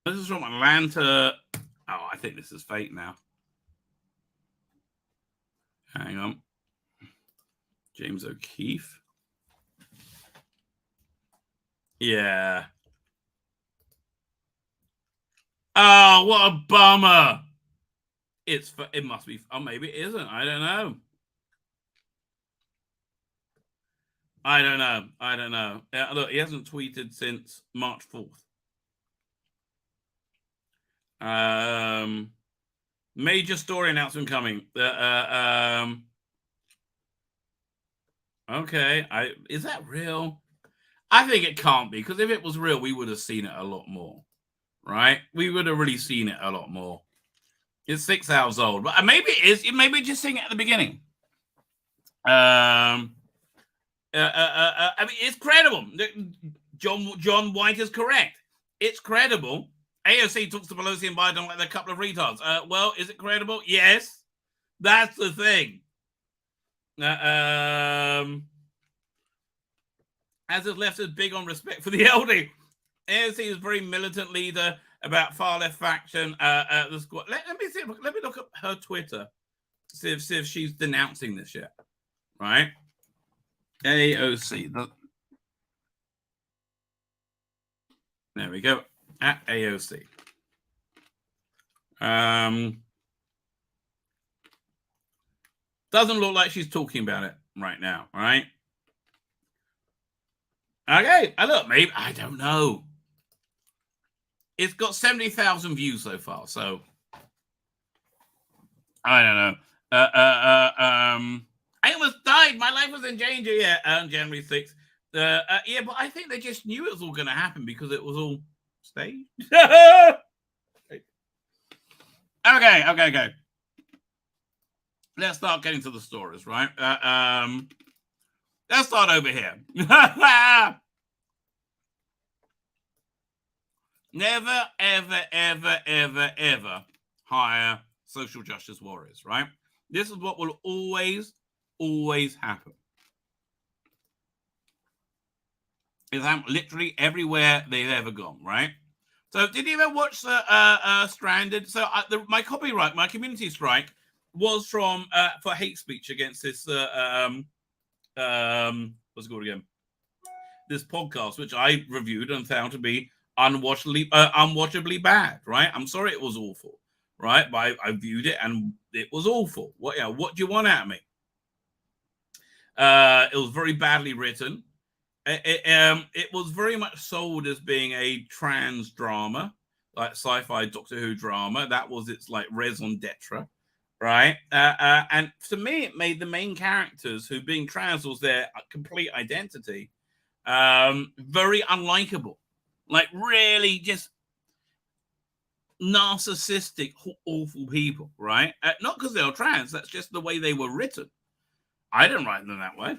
This is from Atlanta. Oh, I think this is fake now. Hang on. James O'Keefe. Yeah. Oh, what a bummer. It must be. Oh, maybe it isn't. I don't know. Look, he hasn't tweeted since March 4th. Major story announcement coming. Okay. Is that real? I think it can't be, because if it was real, we would have seen it a lot more. Right? We would have really seen it a lot more. It's 6 hours old, but maybe it is. Maybe just seeing it at the beginning. I mean, it's credible. John White is correct. It's credible. AOC talks to Pelosi and Biden like they're a couple of retards. Well, is it credible? Yes. That's the thing. As is left as big on respect for the LD. AOC is a very militant leader about far left faction. The squad. Let me look at her Twitter. See if she's denouncing this yet. Right? AOC. There we go. At AOC. Doesn't look like she's talking about it right now, right? Okay, look, maybe, I don't know. It's got 70,000 views so far, so I don't know. I almost died. My life was in danger. Yeah, on January 6th. Yeah, but I think they just knew it was all going to happen because it was all staged. Okay. Let's start getting to the stories, right? Let's start over here. Never, ever hire social justice warriors, right? This is what will always happen. It's happened literally everywhere they've ever gone, right? So did you ever watch Stranded? So my community strike was from for hate speech against this what's it called again? This podcast, which I reviewed and found to be unwatchably bad, right? I'm sorry it was awful, right? But I viewed it and it was awful. What do you want out of me? It was very badly written. It was very much sold as being a trans drama, like sci-fi Doctor Who drama. That was its like raison d'etre, right? And to me, it made the main characters, who being trans was their complete identity, very unlikable. Like really just narcissistic, awful people, right? Not because they were trans, that's just the way they were written. I didn't write them that way.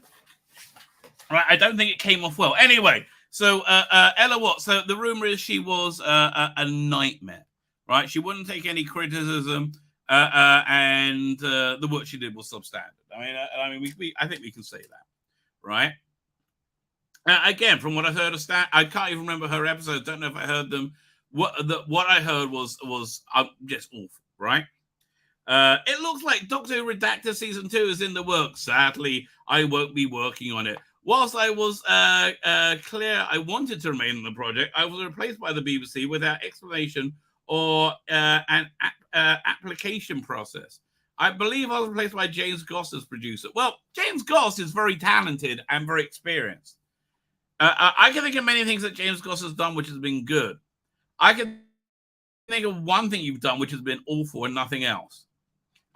Right, I don't think it came off well. Anyway, so Ella Watts, so the rumor is she was a nightmare, right? She wouldn't take any criticism, and the work she did was substandard. I think we can say that, right? Again, from what I heard of Stan, I can't even remember her episodes. Don't know if I heard them. What I heard was just awful, right? It looks like Doctor Who Redacted Season 2 is in the works. Sadly, I won't be working on it. Whilst I was clear I wanted to remain in the project, I was replaced by the BBC without explanation or an application process. I believe I was replaced by James Goss as producer. Well, James Goss is very talented and very experienced. I can think of many things that James Goss has done which has been good. I can think of one thing you've done which has been awful and nothing else.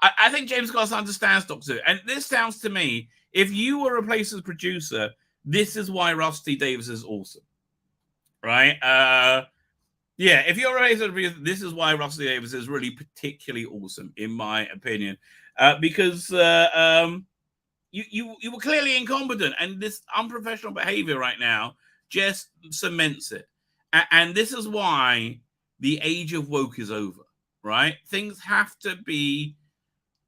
I think James Goss understands Doctor Who. And this sounds to me, if you were replaced as producer, this is why Rusty Davies is awesome. Right? Yeah, if you're replaced as producer, this is why Rusty Davies is really particularly awesome, in my opinion. Because you were clearly incompetent, and this unprofessional behavior right now just cements it. And this is why the age of woke is over, right? Things have to be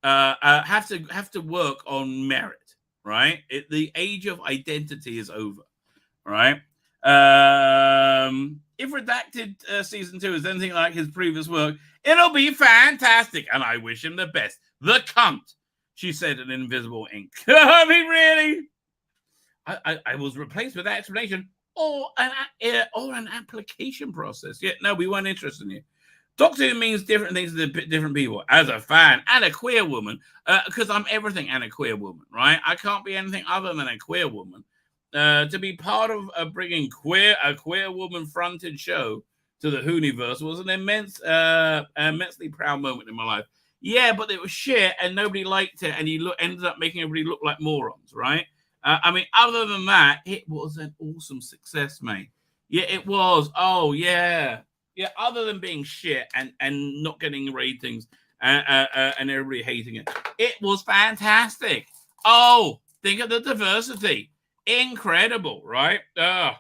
have to work on merit, right? The age of identity is over, right? If Redacted Season 2 is anything like his previous work, it'll be fantastic, and I wish him the best. The cunt, she said in invisible ink. I mean, really? I was replaced without explanation or an application process. Yeah, no, we weren't interested in you. Doctor Who means different things to different people. As a fan and a queer woman, because I'm everything and a queer woman, right? I can't be anything other than a queer woman. To be part of bringing a queer woman fronted show to the Whoniverse was an immensely proud moment in my life. Yeah, but it was shit and nobody liked it, and you ended up making everybody look like morons, right? I mean, other than that, it was an awesome success, mate. Yeah, it was. Oh, yeah. Yeah, other than being shit and not getting ratings and everybody hating it. It was fantastic. Oh, think of the diversity. Incredible, right?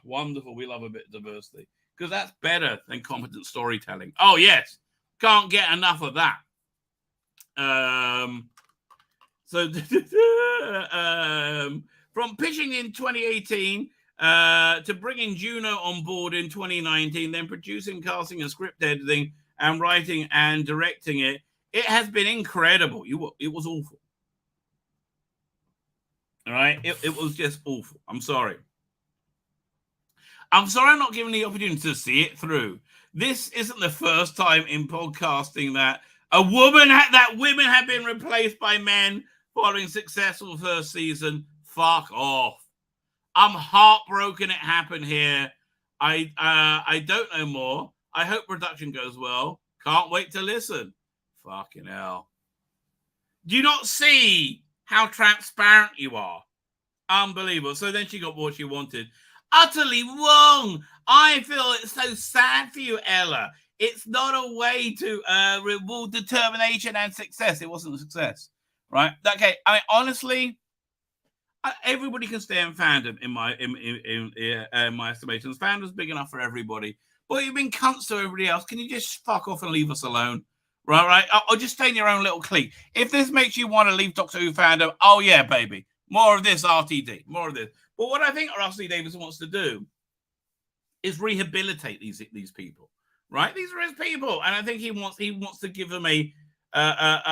Wonderful. We love a bit of diversity because that's better than competent storytelling. Oh, yes. Can't get enough of that. From pitching in 2018 to bringing Juno on board in 2019, then producing, casting, and script editing, and writing and directing it, it has been incredible. It was awful. All right? It was just awful. I'm sorry. I'm not given the opportunity to see it through. This isn't the first time in podcasting that women have been replaced by men following successful first season. Fuck off. I'm heartbroken it happened here. I don't know more. I hope production goes well. Can't wait to listen. Fucking hell. Do you not see how transparent you are? Unbelievable. So then she got what she wanted. Utterly wrong. I feel it's so sad for you, Ella. It's not a way to reward determination and success. It wasn't a success, right? Okay. I mean, honestly, everybody can stay in fandom in my estimations. Fandom's big enough for everybody. But you've been cunts to everybody else. Can you just fuck off and leave us alone? Right? Or just stay in your own little clique. If this makes you want to leave Doctor Who fandom, oh yeah, baby. More of this, RTD. More of this. But what I think Rusty Davies wants to do is rehabilitate these people. Right? These are his people. And I think he wants to give them a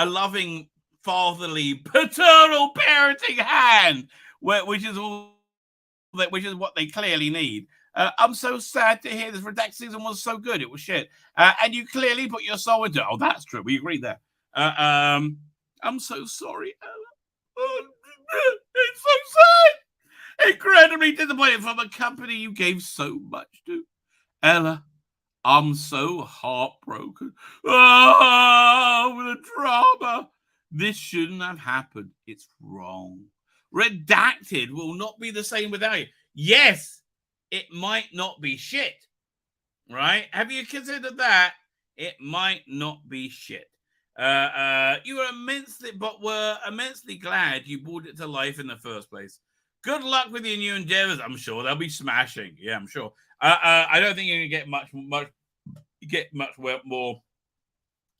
loving, fatherly, paternal parenting hand, which is what they clearly need. I'm so sad to hear this Redacted season was so good. It was shit. And you clearly put your soul into it. Oh, that's true. We agree there. I'm so sorry, Ella. It's so sad. Incredibly disappointed from a company you gave so much to. Ella, I'm so heartbroken. Oh, the drama. This shouldn't have happened. It's wrong. Redacted will not be the same without you. Yes, it might not be shit. Right? Have you considered that? It might not be shit. You were immensely glad you brought it to life in the first place. Good luck with your new endeavors. I'm sure they'll be smashing. Yeah, I'm sure. I don't think you're gonna get much more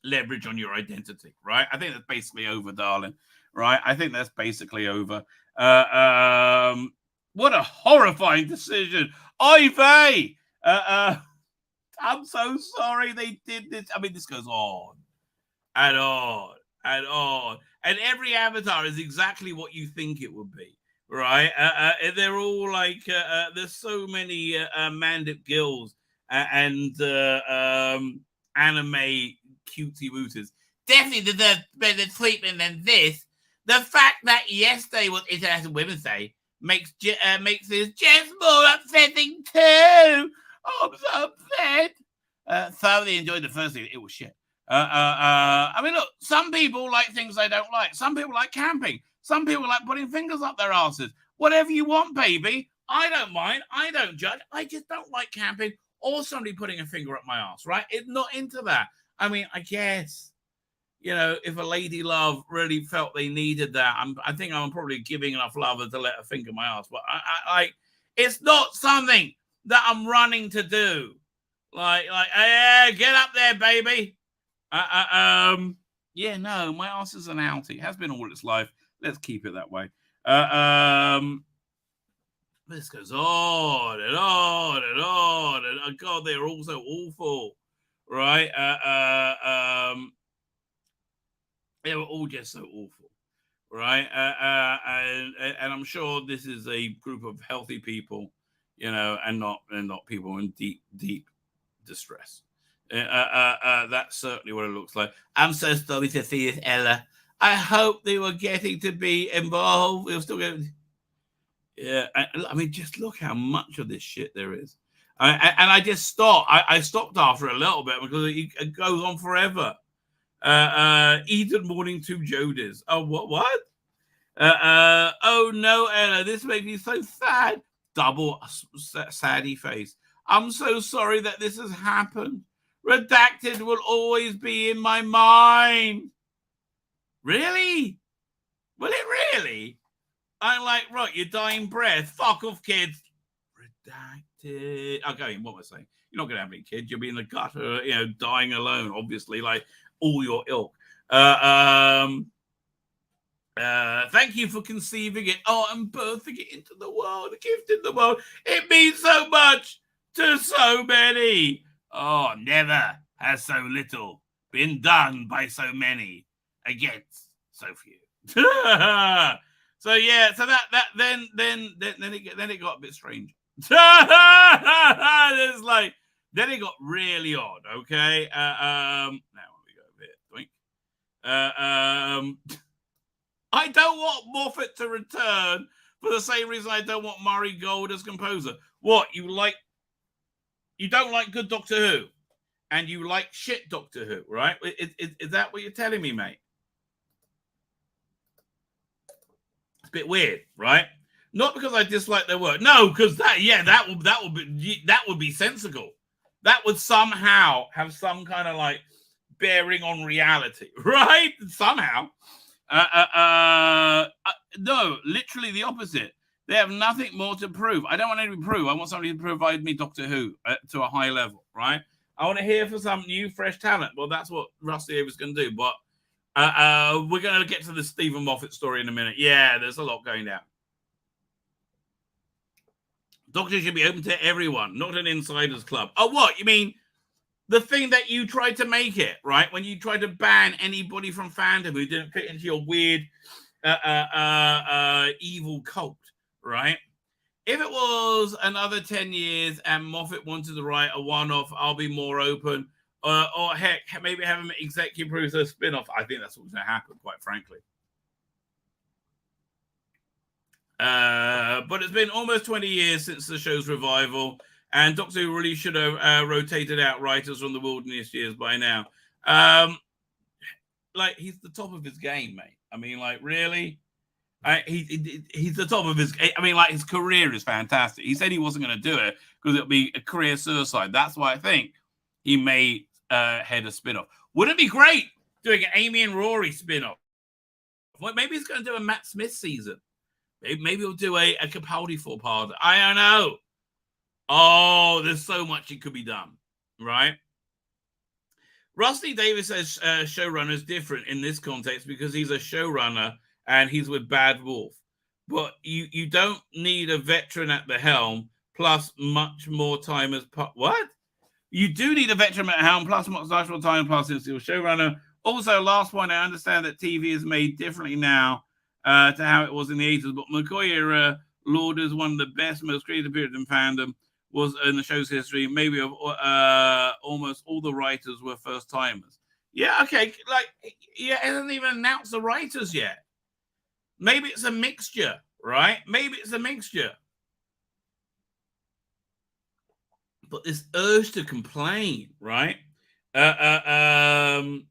leverage on your identity, right? I think that's basically over, darling. Right? I think that's basically over. What a horrifying decision, Ivy. I'm so sorry they did this. I mean, this goes on and on and on. And every avatar is exactly what you think it would be, right? They're all like, there's so many Mandip Gills and anime cutesy wooters. Definitely deserve better treatment than this. The fact that yesterday was International Women's Day makes this just more upsetting too. Oh, I'm so upset. Thoroughly enjoyed the first thing. It was shit. I mean, look, some people like things they don't like. Some people like camping. Some people like putting fingers up their asses. Whatever you want, baby. I don't mind. I don't judge. I just don't like camping or somebody putting a finger up my ass, right? It's not into that. I mean, I guess, you know, if a lady love really felt they needed that, I think I'm probably giving enough love to let her finger my ass. But I it's not something that I'm running to do. Like, get up there, baby. Yeah, no, my ass is an outie. It has been all its life. Let's keep it that way. This goes on and on and on. And God, they're all so awful, right? They were all just so awful, right? And I'm sure this is a group of healthy people, you know, and not people in deep distress. That's certainly what it looks like. I'm so sorry to see this, Ella. I hope they were getting to be involved. We're still going. Yeah, I mean, just look how much of this shit there is. And I just stopped. I stopped after a little bit because it goes on forever. Eden morning to Jodis. Oh, what? Oh no, Ella, this makes me so sad. Double saddy face. I'm so sorry that this has happened. Redacted will always be in my mind. Really? Will it really? I'm like, right, your dying breath. Fuck off, kids. Redacted. Okay, what was I saying? You're not going to have any kids. You'll be in the gutter, you know, dying alone, obviously, like all your ilk. Thank you for conceiving it. Oh, and birthing it into the world, a gift in the world. It means so much to so many. Oh, never has so little been done by so many against so few. So yeah, so that then it got a bit strange. It's like then it got really odd. Okay. Now we go a bit. I don't want Moffat to return for the same reason I don't want Murray Gold as composer. What, you don't like good Doctor Who, and you like shit Doctor Who, right? Is that what you're telling me, mate? It's a bit weird, right? Not because I dislike their work. No, because that would be sensible. That would somehow have some kind of like bearing on reality, right? Somehow. No, literally the opposite. They have nothing more to prove. I don't want anything to prove. I want somebody to provide me Doctor Who to a high level, right? I want to hear for some new, fresh talent. Well, that's what Rusty was going to do. But we're going to get to the Stephen Moffat story in a minute. Yeah, there's a lot going down. Doctor should be open to everyone, not an insiders club. Oh, what? You mean the thing that you tried to make it, right? When you tried to ban anybody from Fandom who didn't fit into your weird evil cult, right? If it was another 10 years and Moffat wanted to write a one-off, I'll be more open, or heck, maybe have him executive produce a spin-off. I think that's what's going to happen, quite frankly. But it's been almost 20 years since the show's revival, and Doctor Who really should have rotated out writers from the Wilderness years by now. Like, he's the top of his game, mate. I mean, like, really? He's the top of his... I mean, like, his career is fantastic. He said he wasn't going to do it because it would be a career suicide. That's why I think he may head a spin-off. Wouldn't it be great doing an Amy and Rory spin-off? Well, maybe he's going to do a Matt Smith season. Maybe he'll do a Capaldi four-part. I don't know. Oh, there's so much it could be done, right? Rusty Davis says showrunner is different in this context because he's a showrunner and he's with Bad Wolf. But you don't need a veteran at the helm plus much more time as... What? You do need a veteran at the helm plus much more time plus as your showrunner. Also, last point, I understand that TV is made differently now to how it was in the 80s, but McCoy era Lord is one of the best, most creative periods in fandom was in the show's history. Maybe of almost all the writers were first timers. Yeah, okay, like, yeah, it hasn't even announced the writers yet. Maybe it's a mixture, right? Maybe it's a mixture. But this urge to complain, right? And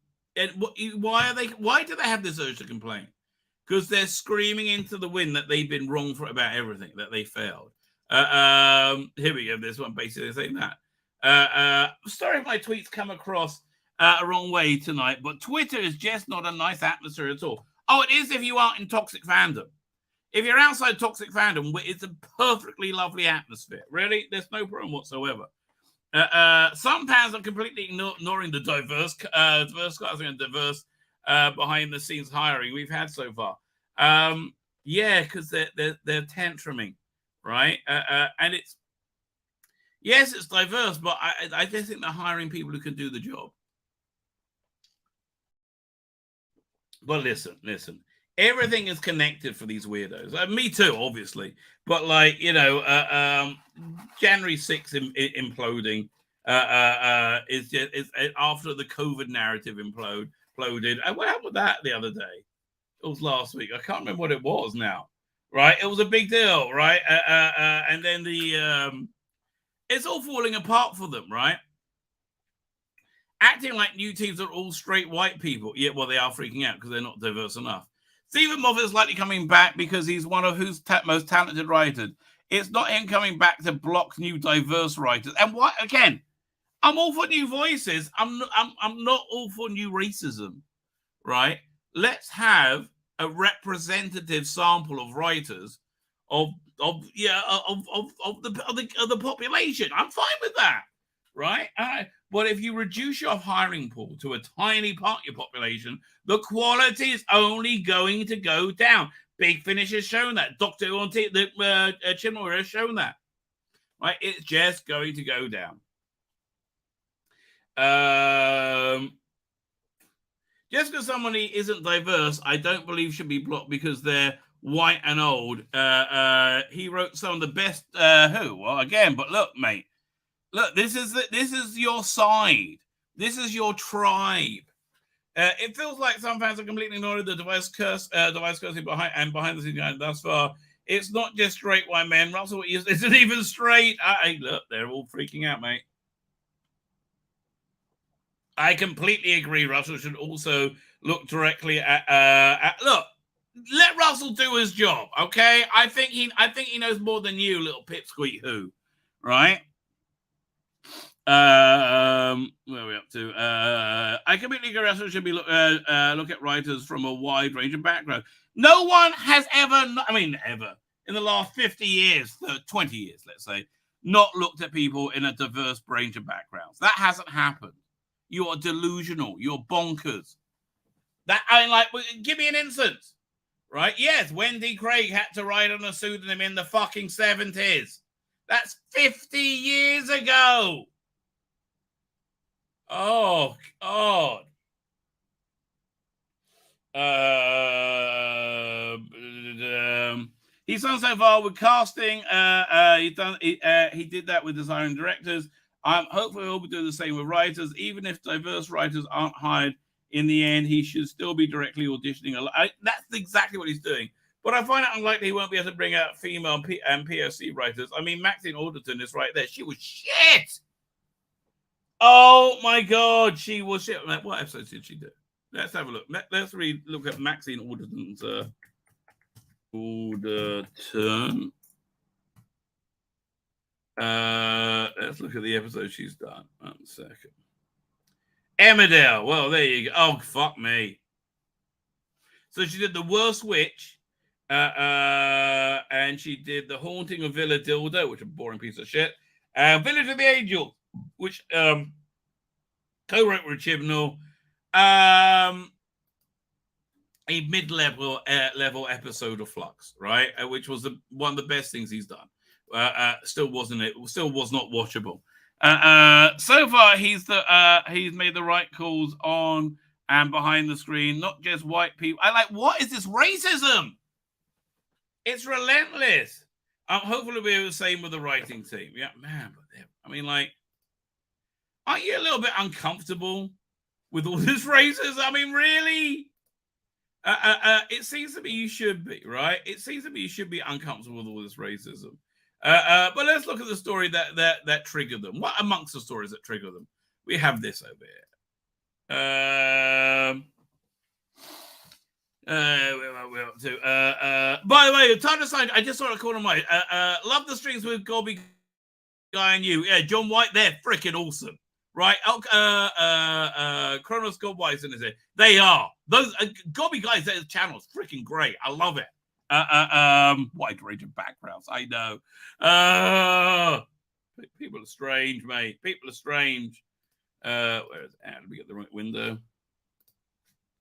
why do they have this urge to complain? Because they're screaming into the wind that they've been wrong for about everything, that they failed. Here we go. This one basically saying that. Sorry if my tweets come across a wrong way tonight, but Twitter is just not a nice atmosphere at all. Oh, it is if you aren't in toxic fandom. If you're outside toxic fandom, it's a perfectly lovely atmosphere. Really, there's no problem whatsoever. Some fans are completely ignoring the diverse casting and diverse behind the scenes hiring we've had so far. Yeah, because they're tantruming, right? And it's diverse, but I just think they're hiring people who can do the job. But listen. Everything is connected for these weirdos. Me too, obviously. But like, January 6th imploding is after the COVID narrative imploded. What happened with that the other day? It was last week. I can't remember what it was now. Right? It was a big deal, right? And then it's all falling apart for them, right? Acting like new teams are all straight white people. Yeah, well, they are freaking out because they're not diverse enough. Stephen Moffat is likely coming back because he's one of who's most talented writers. It's not him coming back to block new diverse writers. And what again? I'm all for new voices. I'm not all for new racism, right? Let's have a representative sample of writers of the population. I'm fine with that, right? But if you reduce your hiring pool to a tiny part of your population, the quality is only going to go down. Big Finish has shown that. Doctor Who on Chimera has shown that. Right? It's just going to go down. Just because somebody isn't diverse, I don't believe should be blocked because they're white and old. He wrote some of the best Who. Well, again, but look, mate. Look, this is your side. This is your tribe. It feels like some fans are completely ignoring the device cursing behind the scenes guide thus far. It's not just straight white men. Russell isn't even straight. Look, they're all freaking out, mate. I completely agree. Russell should also look directly at look. Let Russell do his job, okay? I think he knows more than you, little pipsqueak Who, right? Where are we up to? I completely agree. Russell should be look at writers from a wide range of backgrounds. No one has ever in the last 50 years, 20 years, let's say, not looked at people in a diverse range of backgrounds. That hasn't happened. You are delusional. You're bonkers. Give me an instance, right? Yes, Wendy Craig had to write on a pseudonym in the fucking 70s. That's 50 years ago. Oh, God. He's done so far with casting. He did that with designing directors. Hopefully he'll be doing the same with writers. Even if diverse writers aren't hired in the end, he should still be directly auditioning. That's exactly what he's doing. but I find it unlikely he won't be able to bring out female and POC writers. I mean, Maxine Alderton is right there. She was shit. Oh my God, she was shit. What episodes did she do? Let's have a look. Let's look at Maxine Alderton's Alderton. Let's look at the episode she's done. 1 second. Emmerdale. Well, there you go. Oh, fuck me. So she did The Worst Witch, and she did The Haunting of Villa Dildo, which is a boring piece of shit. Village of the Angels, which co-wrote with Chibnall. A mid-level level episode of Flux, right? Which was one of the best things he's done. Still was not watchable. So far, he's made the right calls on and behind the screen, not just white people. What is this racism? It's relentless. Hopefully we'll be the same with the writing team. Yeah, man. But I mean, aren't you a little bit uncomfortable with all this racism? I mean, really? It seems to me you should be, right? It seems to me you should be uncomfortable with all this racism. But let's look at the story that triggered them. What amongst the stories that trigger them? We have this over here. We're up to. By the way, time to sign. I just saw a call on my. Love the strings with Gobby Guy and you. Yeah, John White. They're freaking awesome, right? Kronos Godwise in it. They are those Gobby Guys. Their channel's freaking great. I love it. Wide range of backgrounds. I know. People are strange, mate. People are strange. Where is it? Let me get the right window.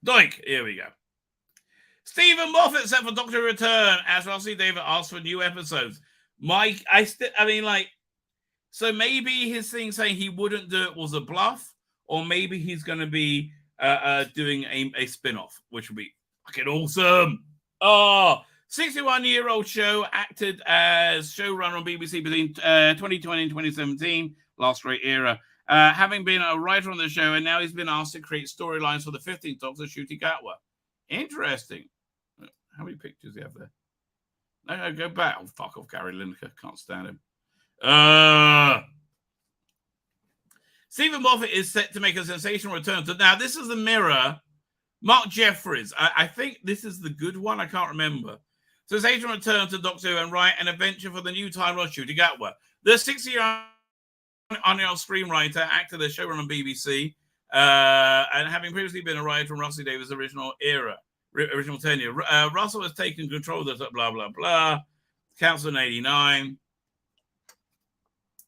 Doink. Here we go. Stephen Moffat set for Doctor Return as Rossi David asked for new episodes. Mike, so maybe his thing saying he wouldn't do it was a bluff, or maybe he's going to be doing a spin-off, which would be fucking awesome. Oh, 61-year-old show, acted as showrunner on BBC between 2020 and 2017, last great era. Having been a writer on the show, and now he's been asked to create storylines for the 15th Doctor, Ncuti Gatwa. Interesting. How many pictures do you have there? No, go back. Oh, fuck off, Gary Lineker. Can't stand him. Stephen Moffat is set to make a sensational return to. Now, this is the Mirror. Mark Jeffries. I think this is the good one. I can't remember. Sensational return to Doctor Who and write an adventure for the new Time Lord Ncuti Gatwa. The 60-year-old screenwriter, acted as showrunner on BBC, and having previously been a writer from Russell Davis' original tenure. Russell has taken control of the blah, blah, blah. Council in 89.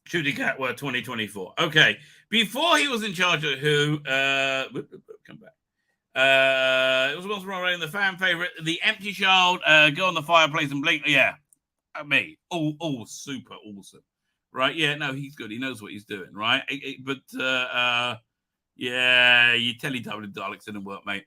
Ncuti Gatwa 2024. Okay. Before he was in charge of Who, come back. It was once running the fan favorite, The Empty Child, Go on the Fireplace and Blink. Yeah. Me. All super awesome. Right? Yeah, no, he's good. He knows what he's doing, right? But, yeah, you Teletubby Daleks didn't work, mate.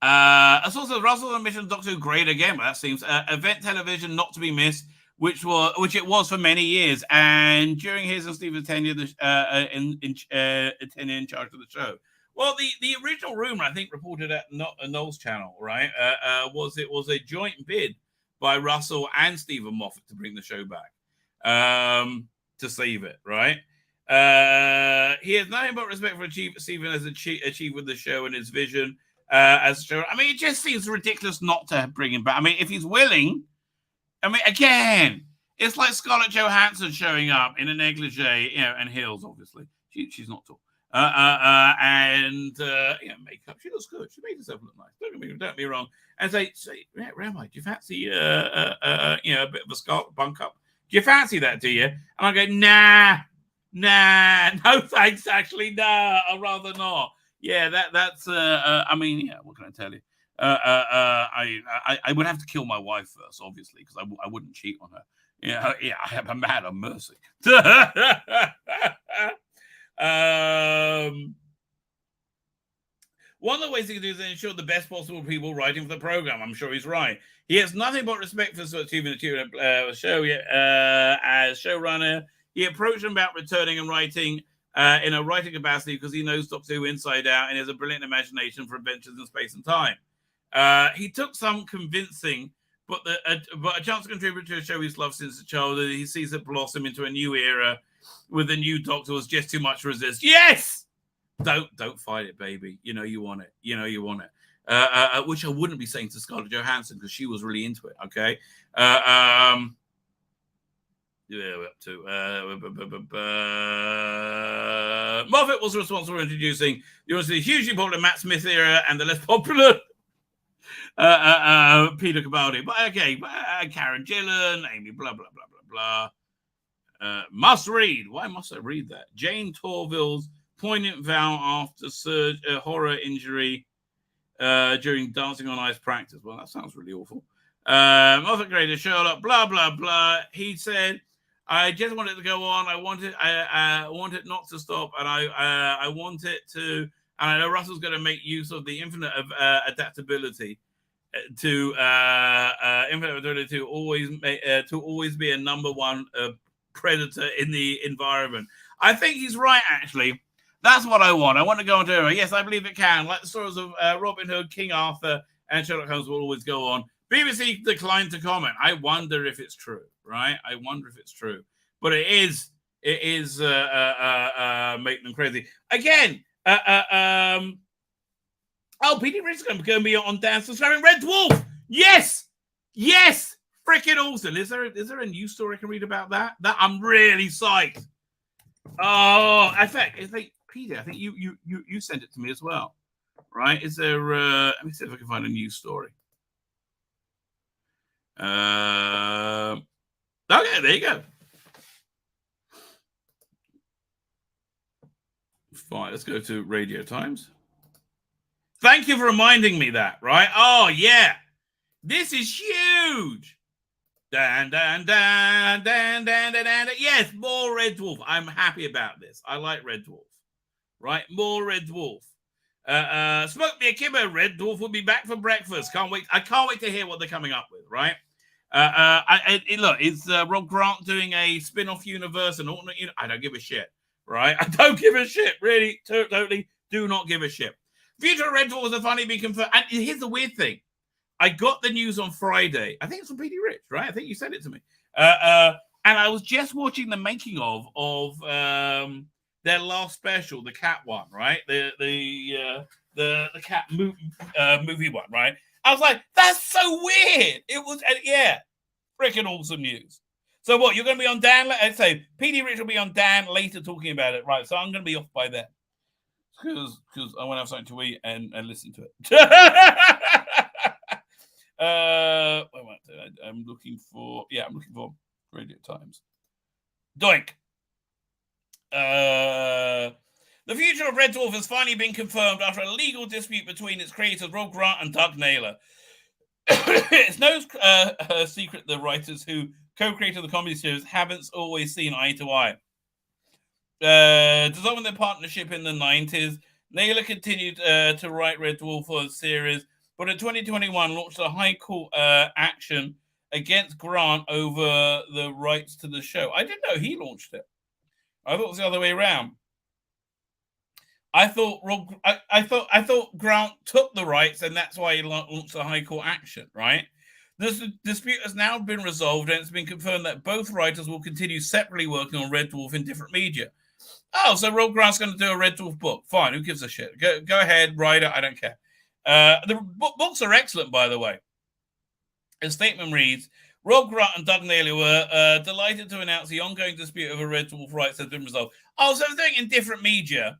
A source of Russell and Mission Doctor Who great again, but that seems event television not to be missed, which it was for many years, and during his and Stephen's tenure, in charge of the show. Well, the original rumor, I think, reported at Noel's channel, right, was it was a joint bid by Russell and Stephen Moffat to bring the show back, to save it, right? He has nothing but respect for Stephen has achieved with the show and his vision. As show, I mean, it just seems ridiculous not to bring him back. I mean, if he's willing, I mean, again, it's like Scarlett Johansson showing up in a negligee, and heels. Obviously, she's not tall, and makeup. She looks good. She made herself look nice. Don't get me wrong. And say, Rabbi, do you fancy a bit of a Scarlet bunk up? Do you fancy that? Do you? And I go, nah, no thanks. Actually, nah, I'd rather not. Yeah, that's. I mean, yeah. What can I tell you? I would have to kill my wife first, obviously, because I wouldn't cheat on her. Yeah. I have a man of mercy. One of the ways he can do is ensure the best possible people writing for the program. I'm sure he's right. He has nothing but respect for Stephen show as showrunner. He approached him about returning and writing. In a writing capacity because he knows Doctor Who inside out and has a brilliant imagination for adventures in space and time. He took some convincing, but a chance to contribute to a show he's loved since a childhood. He sees it blossom into a new era with a new Doctor was just too much to resist. Yes! Don't fight it, baby. You know you want it. You know you want it. Which I wouldn't be saying to Scarlett Johansson because she was really into it. Okay. Yeah, we're up to Moffat was responsible for introducing the hugely popular Matt Smith era and the less popular Peter Capaldi. But okay, Karen Gillan, Amy, blah blah blah blah blah. Must read. Why must I read that? Jane Torville's poignant vow after horror injury during Dancing on Ice practice. Well, that sounds really awful. Moffat created Sherlock, blah blah blah. He said, "I just want it to go on. I want it not to stop, and I want it to." And I know Russell's going to make use of the infinite of adaptability to always be a number one predator in the environment. I think he's right, actually. That's what I want. I want to go on to era. Yes, I believe it can. Like the stories of Robin Hood, King Arthur, and Sherlock Holmes will always go on. BBC declined to comment. I wonder if it's true, right? I wonder if it's true. But it is making them crazy. Again, P.D. Richards is going to be on Dance subscribing Red Dwarf. Yes! Yes! Freaking awesome. Is there a news story I can read about that? That I'm really psyched. Oh, in fact, I think Peter, I think you sent it to me as well, right? Is there? Let me see if I can find a news story. Okay, there you go. Fine, let's go to Radio Times. Thank you for reminding me that, right? Oh yeah, this is huge. Dan, dan, dan, dan, dan, dan, dan. Yes, more Red Dwarf. I'm happy about this. I like Red Dwarf. Right? More Red Dwarf. Smoke me a kibber. Red Dwarf will be back for breakfast. Can't wait. I can't wait to hear what they're coming up with, right? Look, is Rob Grant doing a spin-off universe and alternate universe? I don't give a shit, right? I don't give a shit. Really, totally do not give a shit. Future of Red Dwarf has finally been confirmed. And here's the weird thing. I got the news on Friday. I think it's from P.D. Rich, right? I think you sent it to me. And I was just watching the making of their last special, the cat one, right? The cat movie one, right? I was like, that's so weird. It was, yeah, freaking awesome news. So what? You're going to be on Dan? Let's say P.D. Rich will be on Dan later talking about it, right? So I'm going to be off by then because I want to have something to eat and listen to it. I'm looking for Radio Times. Doink. The future of Red Dwarf has finally been confirmed after a legal dispute between its creators Rob Grant and Doug Naylor. It's no secret the writers who co-created the comedy series haven't always seen eye to eye. Dissolving their partnership in the 90s, Naylor continued to write Red Dwarf for the series, but in 2021 launched a high court action against Grant over the rights to the show. I didn't know he launched it. I thought it was the other way around. I thought Grant took the rights, and that's why he launched the high court action. Right? This dispute has now been resolved, and it's been confirmed that both writers will continue separately working on Red Dwarf in different media. Oh, so Rob Grant's going to do a Red Dwarf book? Fine, who gives a shit? Go ahead, write it. I don't care. The books are excellent, by the way. A statement reads, Rob Grant and Doug Naylor were delighted to announce the ongoing dispute over Red Dwarf rights has been resolved. Oh, so they're doing it in different media.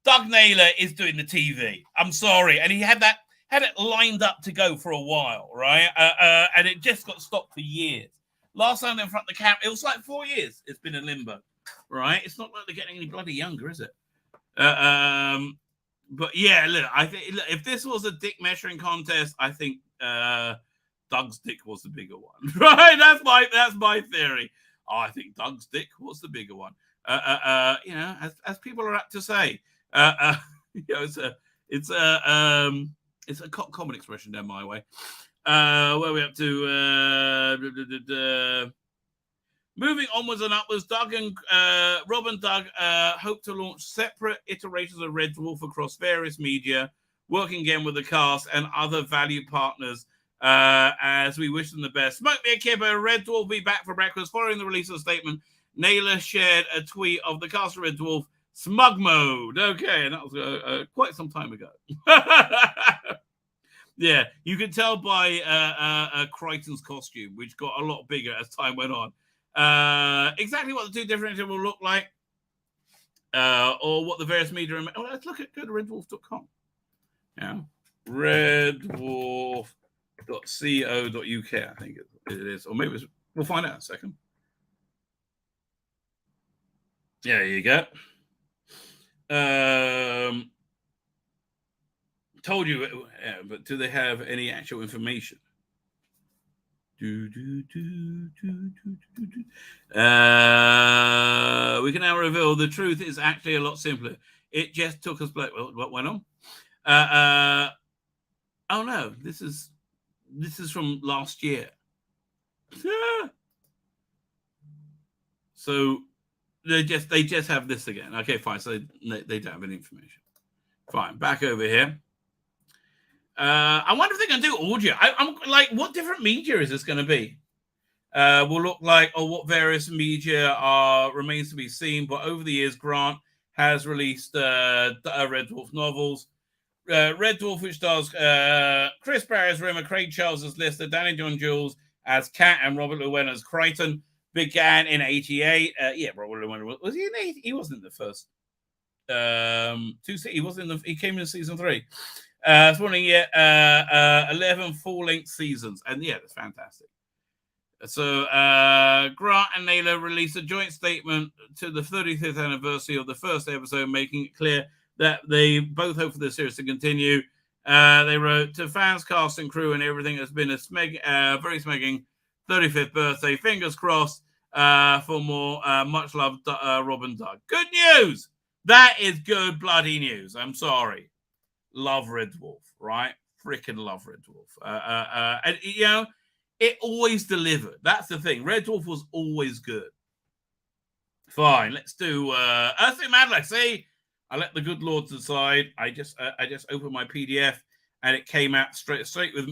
Doug Naylor is doing the TV. I'm sorry. And he had it lined up to go for a while, right? And it just got stopped for years. Last time in front of the camera, it was like 4 years. It's been in limbo, right? It's not like they're getting any bloody younger, is it? But yeah, look, I think if this was a dick measuring contest, I think Doug's dick was the bigger one, right? That's my theory. Oh, I think Doug's dick was the bigger one. As people are apt to say, it's a common expression down my way. Where are we up to? Moving onwards and upwards, Rob and Doug hope to launch separate iterations of Red Dwarf across various media, working again with the cast and other valued partners as we wish them the best. Smoke Me a Kibber, Red Dwarf will be back for breakfast. Following the release of the statement, Naylor shared a tweet of the cast of Red Dwarf, Smug Mode. Okay, and that was quite some time ago. Yeah, you could tell by Crichton's costume, which got a lot bigger as time went on. Exactly what the two differentials will look like, or what the various media. Oh, let's look at go to reddwarf.com. Yeah, reddwarf.co.uk, I think it is, or maybe we'll find out in a second. Yeah, there you go. Told you, but do they have any actual information? We can now reveal the truth is actually a lot simpler. It just took us black. Well, what went on? Oh no, this is from last year. So they just have this again. Okay, fine. So they don't have any information. Fine. Back over here. I wonder if they're going to do audio. I'm like, what different media is this going to be? Will look like, or what various media remains to be seen. But over the years, Grant has released Red Dwarf novels. Red Dwarf, which stars Chris Barry as Rimmer, Craig Charles as Lister, Danny John Jules as Cat, and Robert Llewellyn as Crichton, began in '88. Yeah, Robert Llewellyn was he in '80? He wasn't in the first. He wasn't in he came in season 3. It's one year, 11 full-length seasons, and yeah, that's fantastic. So Grant and Naylor released a joint statement to the 35th anniversary of the first episode, making it clear that they both hope for the series to continue. They wrote, to fans, cast, and crew, and everything has been a very smegging 35th birthday. Fingers crossed for more. Much love, Rob and Doug. Good news! That is good bloody news. I'm sorry. Love Red Dwarf, right? Freaking love Red Dwarf. And, you know, it always delivered. That's the thing. Red Dwarf was always good. Fine, let's do Earthly Madlock. See, I let the good Lord decide. I just opened my PDF and it came out straight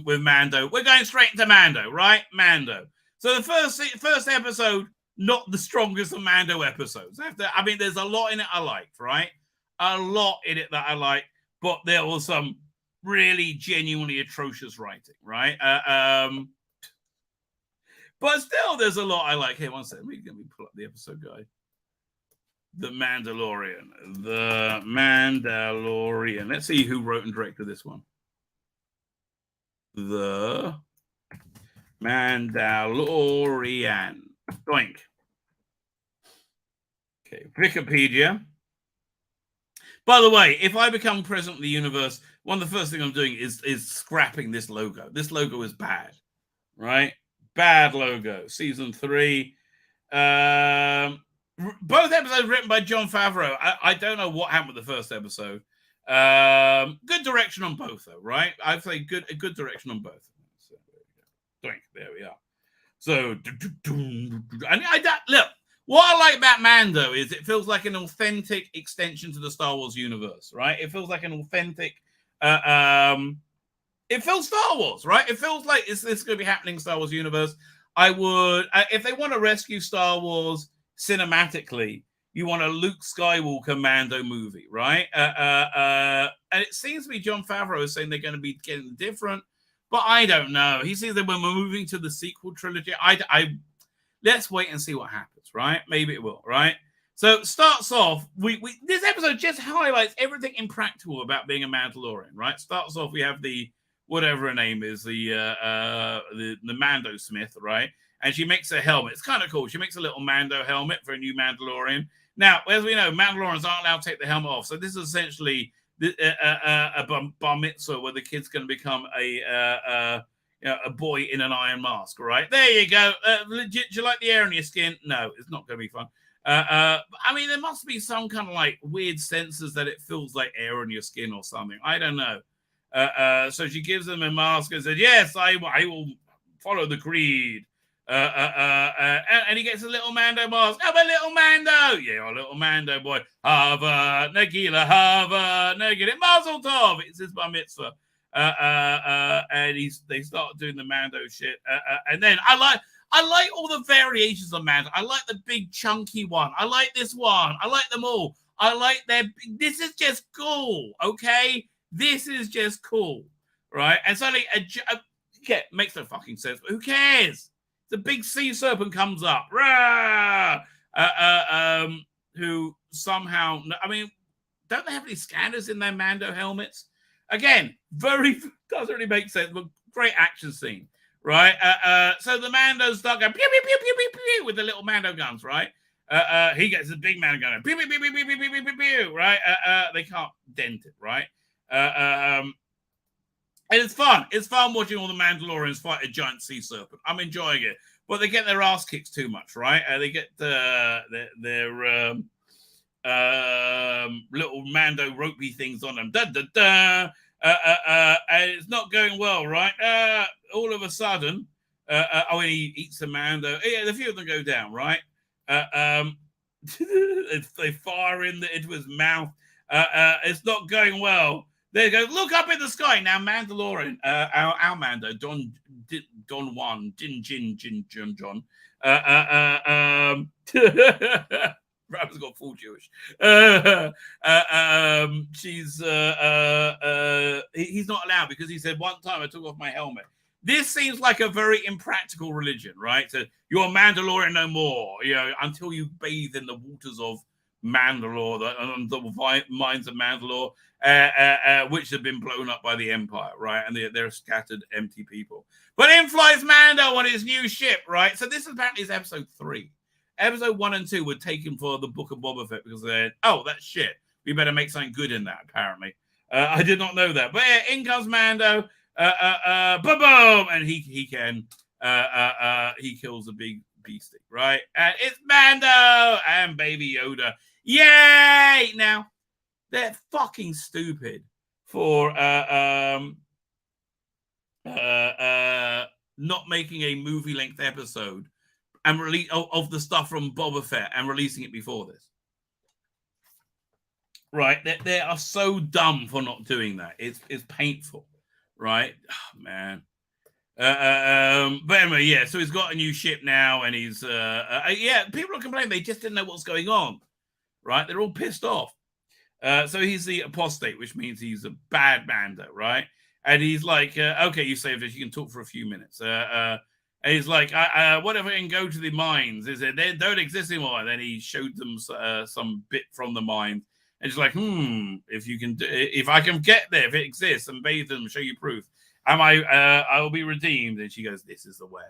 with Mando. We're going straight into Mando, right? Mando. So the first episode, not the strongest of Mando episodes. I mean, there's a lot in it I liked, right? A lot in it that I liked. But there was some really genuinely atrocious writing, right? But still, there's a lot I like. Here, one second. Let me pull up the episode guide. The Mandalorian. Let's see who wrote and directed this one. The Mandalorian. Doink. Okay, Wikipedia. By the way, if I become president of the universe, one of the first things I'm doing is scrapping this logo. This logo is bad, right? Bad logo. Season 3. Both episodes written by Jon Favreau. I don't know what happened with the first episode. Good direction on both, though, right? I'd say good direction on both. So, there we are. So, look. What I like about Mando is it feels like an authentic extension to the Star Wars universe, right? It feels like an authentic. It feels Star Wars, right? It feels like this going to be happening in Star Wars universe. I would, if they want to rescue Star Wars cinematically, you want a Luke Skywalker Mando movie, right? And it seems to be Jon Favreau is saying they're going to be getting different, but I don't know. He says that when we're moving to the sequel trilogy, let's wait and see what happens, right? Maybe it will, right? So it starts off, this episode just highlights everything impractical about being a Mandalorian, right? Starts off, we have the, whatever her name is, the Mando Smith, right? And she makes a helmet. It's kind of cool. She makes a little Mando helmet for a new Mandalorian. Now, as we know, Mandalorians aren't allowed to take the helmet off. So this is essentially a bar mitzvah where the kid's going to become a boy in an iron mask, right? There you go. Do you like the air on your skin? No, it's not going to be fun. I mean, there must be some kind of like weird sensors that it feels like air on your skin or something. I don't know. So she gives them a mask and said, yes, I will follow the creed. And he gets a little Mando mask. I'm a little Mando. Yeah, a little Mando boy. Hava, Nagila, Hava, Nagila, Mazel Tov. It's his bar mitzvah. And they start doing the Mando shit. And then I like all the variations of Mando. I like the big chunky one. I like this one. I like them all. I like this is just cool. Okay, this is just cool, right? And suddenly, makes no fucking sense. But who cares? The big sea serpent comes up. Rah! Who somehow, I mean, don't they have any scanners in their Mando helmets? Again, doesn't really make sense, but great action scene, right? So the Mandos start going pew, pew, pew, pew, pew, pew, with the little Mando guns, right? He gets a big Mando gun, pew, pew, pew, pew, pew, pew, pew, pew, pew, right? They can't dent it, right? And it's fun. It's fun watching all the Mandalorians fight a giant sea serpent. I'm enjoying it. But they get their ass kicks too much, right? They get their little Mando ropey things on them. Da, da, da. And it's not going well, right? All of a sudden, when he eats a Mando, yeah, a few of them go down, right? They fire into his mouth. It's not going well. They go, look up in the sky. Now, Mandalorian, our Mando, Don Juan, Jin, John. Rabbi's got full Jewish. He's not allowed because he said one time I took off my helmet. This seems like a very impractical religion, right? So you're a Mandalorian no more, until you bathe in the waters of Mandalore, the mines of Mandalore, which have been blown up by the Empire, right? And they're scattered, empty people. But in flies Mando on his new ship, right? So this apparently is episode 3. Episode 1 and 2 were taken for the Book of Boba Fett because they're, that's shit. We better make something good in that, apparently. I did not know that. But yeah, in comes Mando, boom, and he kills a big beastie, right? And it's Mando and Baby Yoda. Yay! Now, they're fucking stupid for not making a movie-length episode and release of the stuff from Boba Fett and releasing it before this. Right? They are so dumb for not doing that. It's painful, right? Oh, man. But anyway, yeah. So he's got a new ship now, and he's people are complaining they just didn't know what's going on. Right? They're all pissed off. So he's the apostate, which means he's a bad Mando, right? And he's like, okay, you saved us. You can talk for a few minutes. And he's like, whatever, and go to the mines. Is it? They don't exist anymore. And then he showed them some bit from the mines. And he's like, if I can get there, if it exists, and bathe them, show you proof, I will be redeemed. And she goes, this is the way.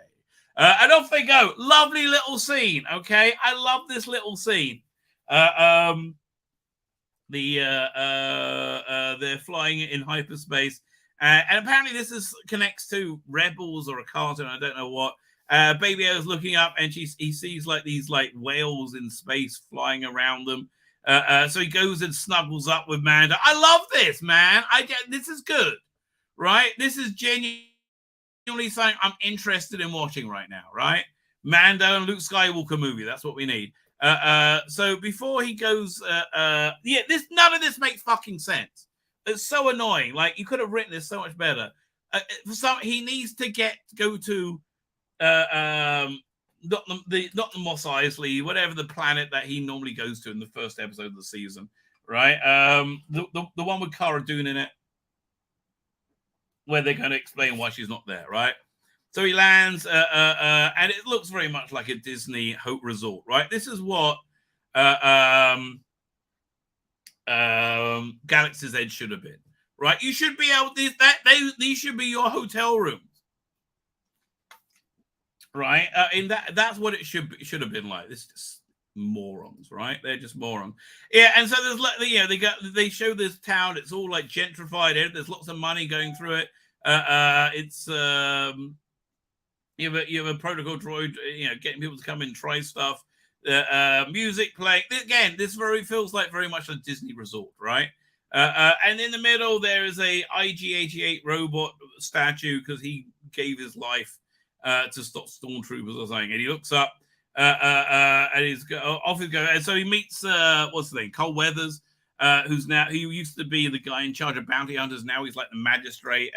And off they go. Lovely little scene. Okay, I love this little scene. They're flying in hyperspace, and apparently this connects to Rebels or a cartoon. I don't know what. Baby Yoda's looking up, and he sees these whales in space flying around them. So he goes and snuggles up with Mando. I love this, man. This is good, right? This is genuinely something I'm interested in watching right now, right? Mando and Luke Skywalker movie. That's what we need. So before he goes, none of this makes fucking sense. It's so annoying. Like, you could have written this so much better. He needs to go to not the Mos Eisley, whatever the planet that he normally goes to in the first episode of the season, right? The one with Cara Dune in it, where they're going to explain why she's not there, right? So he lands, and it looks very much like a Disney Hope Resort, right? This is what Galaxy's Edge should have been, right? You should be able these should be your hotel rooms, right? That's what it should have been like. This is just morons, right? They're just morons. Yeah, and so there's they show this town. It's all like gentrified. There's lots of money going through it. It's you have a protocol droid, getting people to come in, try stuff. Music playing. Again, this feels like very much a Disney resort, right? And in the middle, there is a IG-88 robot statue because he gave his life to stop stormtroopers or something. And he looks up and he's off he goes. And so he meets what's the name, Cole Weathers, who used to be the guy in charge of bounty hunters. Now he's like the magistrate.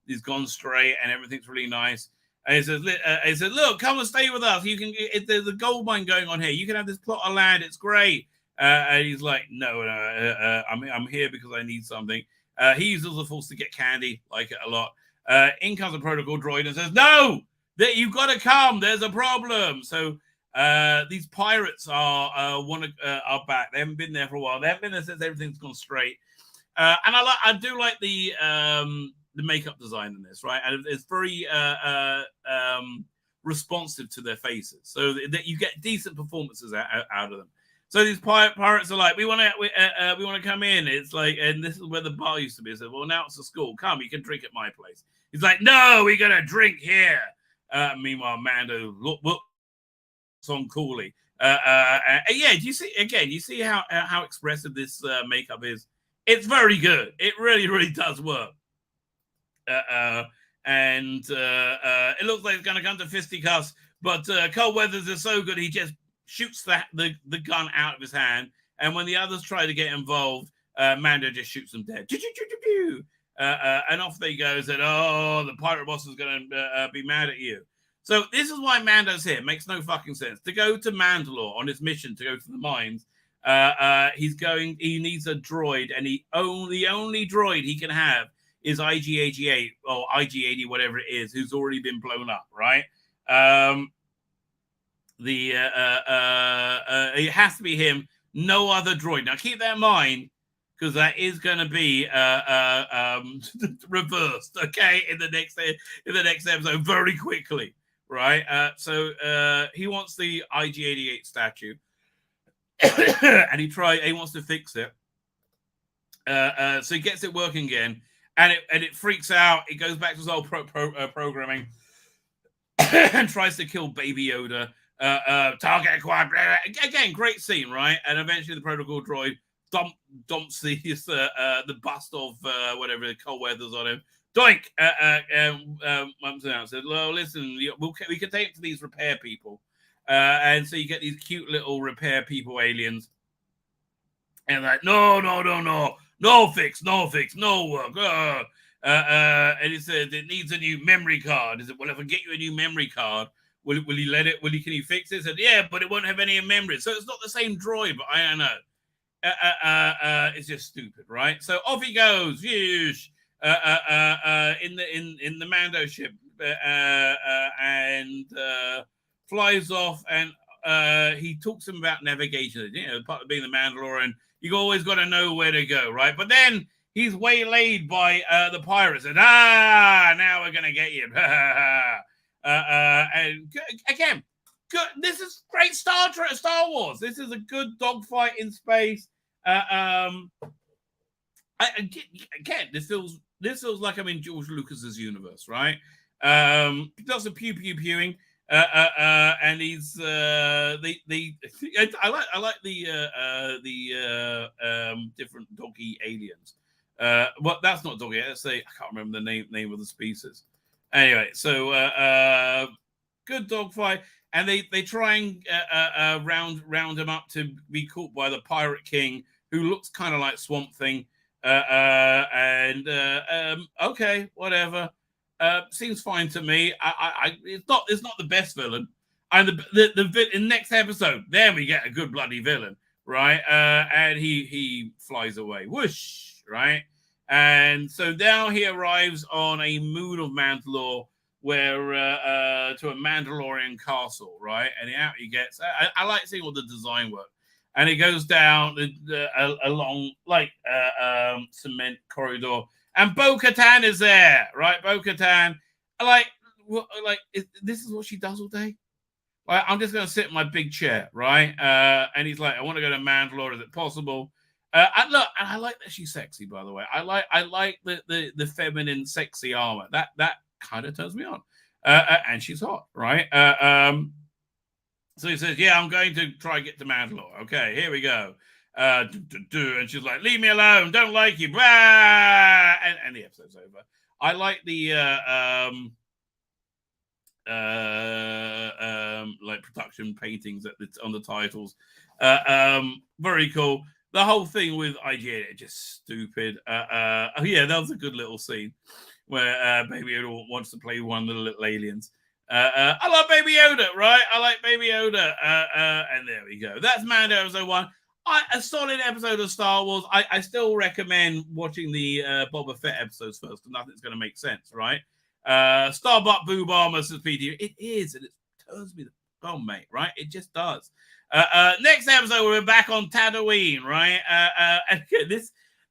He's gone straight, and everything's really nice. And he says, "Look, come and stay with us. You can. There's a gold mine going on here. You can have this plot of land. It's great." And he's like, "No, I'm here because I need something." He uses the Force to get candy, like it a lot. In comes a protocol droid and says, "No, that you've got to come. There's a problem." So these pirates are back. They haven't been there for a while. They haven't been there since everything's gone straight. And I do like the makeup design in this, right? And it's very responsive to their faces, so that you get decent performances out of them. So these pirates are like, we want to come in. It's like, and this is where the bar used to be. So, well, now it's a school. Come, you can drink at my place. He's like, no, we're gonna drink here. Meanwhile, Mando looks on coolly. Yeah, do you see again? You see how expressive this makeup is? It's very good. It really, really does work. And it looks like it's going to come to fisticuffs, but Cole Weathers is so good, he just shoots the gun out of his hand, and when the others try to get involved, Mando just shoots them dead. And off they go, said, "Oh, the pirate boss is going to be mad at you." So this is why Mando's here. Makes no fucking sense. To go to Mandalore on his mission to go to the mines, he needs a droid, and the only droid he can have is IG-88 or IG-80, whatever it is, who's already been blown up, right? It has to be him, no other droid. Now keep that in mind, because that is going to be reversed, okay, in the next episode very quickly, right? So he wants the IG-88 statue, and he wants to fix it. So he gets it working again. And it freaks out. It goes back to his old programming and tries to kill Baby Yoda. Target acquired. Again, great scene, right? And eventually the protocol droid dumps the bust of whatever Cole Weathers on him. Doink! Said, "Well, listen, we can take it to these repair people." And so you get these cute little repair people aliens. And like, no. No fix, no work. And he said it needs a new memory card. He said, "Well, if I get you a new memory card, will he let it? Can he fix it?" He said, "Yeah, but it won't have any memory." So it's not the same droid, but I don't know. It's just stupid, right? So off he goes, in the Mando ship, and flies off, and he talks to him about navigation. Part of being the Mandalorian, you always got to know where to go, right? But then he's waylaid by the pirates, and now we're gonna get you. And again, good. This is great Star Wars. This is a good dogfight in space. Again, this feels like I'm in George Lucas's universe, right? Lots of pewing. And he's I like the different doggy aliens. Well, that's not doggy. Let's say I can't remember the name of the species. Anyway, so good dogfight, and they try and round him up to be caught by the Pirate King, who looks kind of like Swamp Thing. Okay, whatever. Seems fine to me. It's not the best villain. And the in next episode, there we get a good bloody villain, right? And he flies away, whoosh, right? And so now he arrives on a moon of Mandalore, where to a Mandalorian castle, right? And out he gets. I like seeing all the design work. And it goes down along like cement corridor. And Bo-Katan is there, right? Bo-Katan, this is what she does all day. Like, I'm just going to sit in my big chair, right? And he's like, I want to go to Mandalore. Is it possible? And I like that she's sexy, by the way. I like the feminine, sexy armor. That kind of turns me on. And she's hot, right? So he says, yeah, I'm going to try and get to Mandalore. Okay, here we go. And she's like, leave me alone, don't like you. Blah! And the episode's over. I like the like production paintings on the titles. Very cool. The whole thing with IGA just stupid. Yeah, that was a good little scene where Baby Yoda wants to play one of the little aliens. I love Baby Yoda, right? I like Baby Yoda. And there we go. That's Mando episode 1. A solid episode of Star Wars. I still recommend watching the Boba Fett episodes first, because nothing's going to make sense, right? Starbuck Boo Bomber says PD. It is, and it turns me the bone, mate, right? It just does. Next episode, we're back on Tatooine, right? And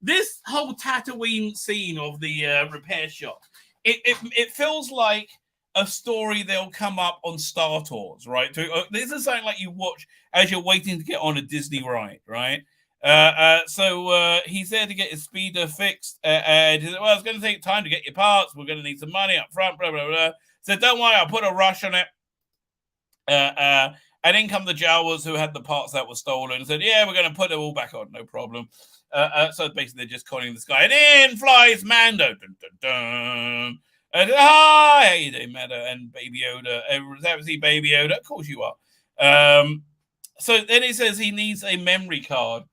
this whole Tatooine scene of the repair shop, it feels like a story that'll come up on Star Tours, right? This is something like you watch as you're waiting to get on a Disney ride, right? So he's there to get his speeder fixed, and he said, well, it's going to take time to get your parts. We're going to need some money up front, blah, blah, blah. So don't worry, I'll put a rush on it. And in come the Jawas who had the parts that were stolen and said, yeah, we're going to put it all back on, no problem. So basically they're just calling the sky, and in flies Mando. Dun, dun, dun. And, hi, how you doing, Mando? And Baby Yoda. Obviously, Baby Yoda. Of course you are. So then he says he needs a memory card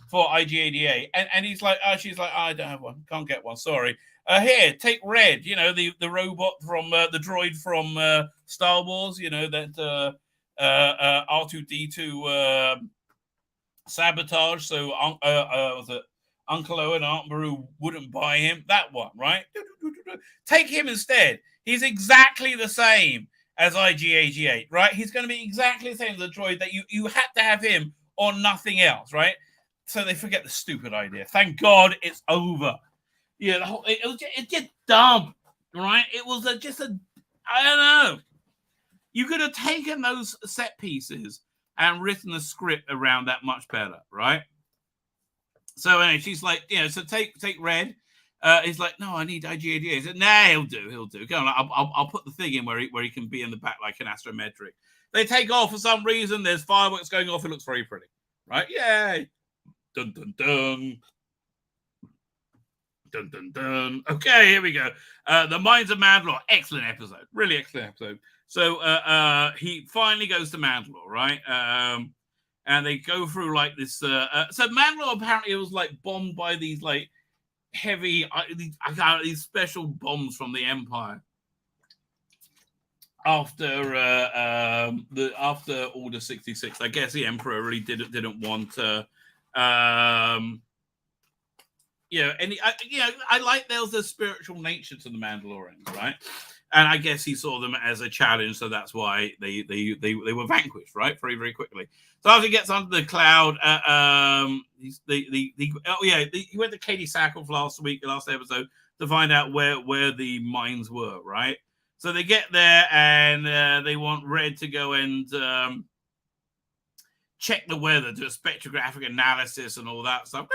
for IG-88. And he's like, she's like, I don't have one. Can't get one. Sorry. Here, take Red. You know, the robot from the droid from Star Wars. You know, that R2-D2 sabotage. So was it Uncle Owen and Aunt Beru wouldn't buy him? That one, right? Take him instead. He's exactly the same as IG-88, right? He's going to be exactly the same as the droid that you had to have him or nothing else, right? So they forget the stupid idea. Thank God it's over. Yeah, it's just dumb, right? It was I don't know. You could have taken those set pieces and written a script around that much better, right? So anyway, she's like, so take Red. He's like, no, I need IG-88. He said, nah, he'll do. Go on, I'll put the thing in where he can be in the back like an astrometric. They take off for some reason. There's fireworks going off. It looks very pretty, right? Yay! Dun dun dun. Dun dun dun. Okay, here we go. The Mines of Mandalore. Excellent episode. Really excellent episode. So he finally goes to Mandalore, right? And they go through like this. So Mandalore apparently was like bombed by these like heavy, these special bombs from the Empire after after Order 66. I guess the Emperor really didn't want I like there's a spiritual nature to the Mandalorians, right? And I guess he saw them as a challenge, so that's why they were vanquished, right? Very, very quickly. So after he gets under the cloud, he went to Katie Sackhoff last episode to find out where the mines were, right? So they get there and they want Red to go and check the weather, do a spectrographic analysis and all that stuff.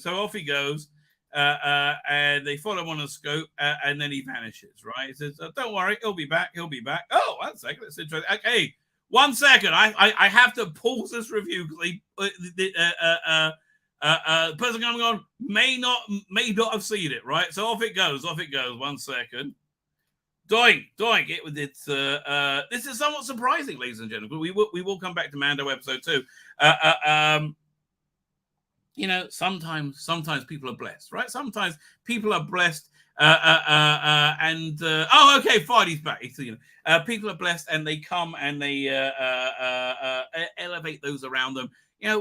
So off he goes. And they follow him on a scope, and then he vanishes, right? He says, don't worry, he'll be back. Oh, 1 second, that's interesting. Okay, 1 second. I have to pause this review because the person coming on may not have seen it, right? So off it goes. 1 second. Doink. This is somewhat surprising, ladies and gentlemen. We will come back to Mando episode 2. Sometimes people are blessed, right? Sometimes people are blessed, okay, fine, he's back. People are blessed, and they come and they elevate those around them,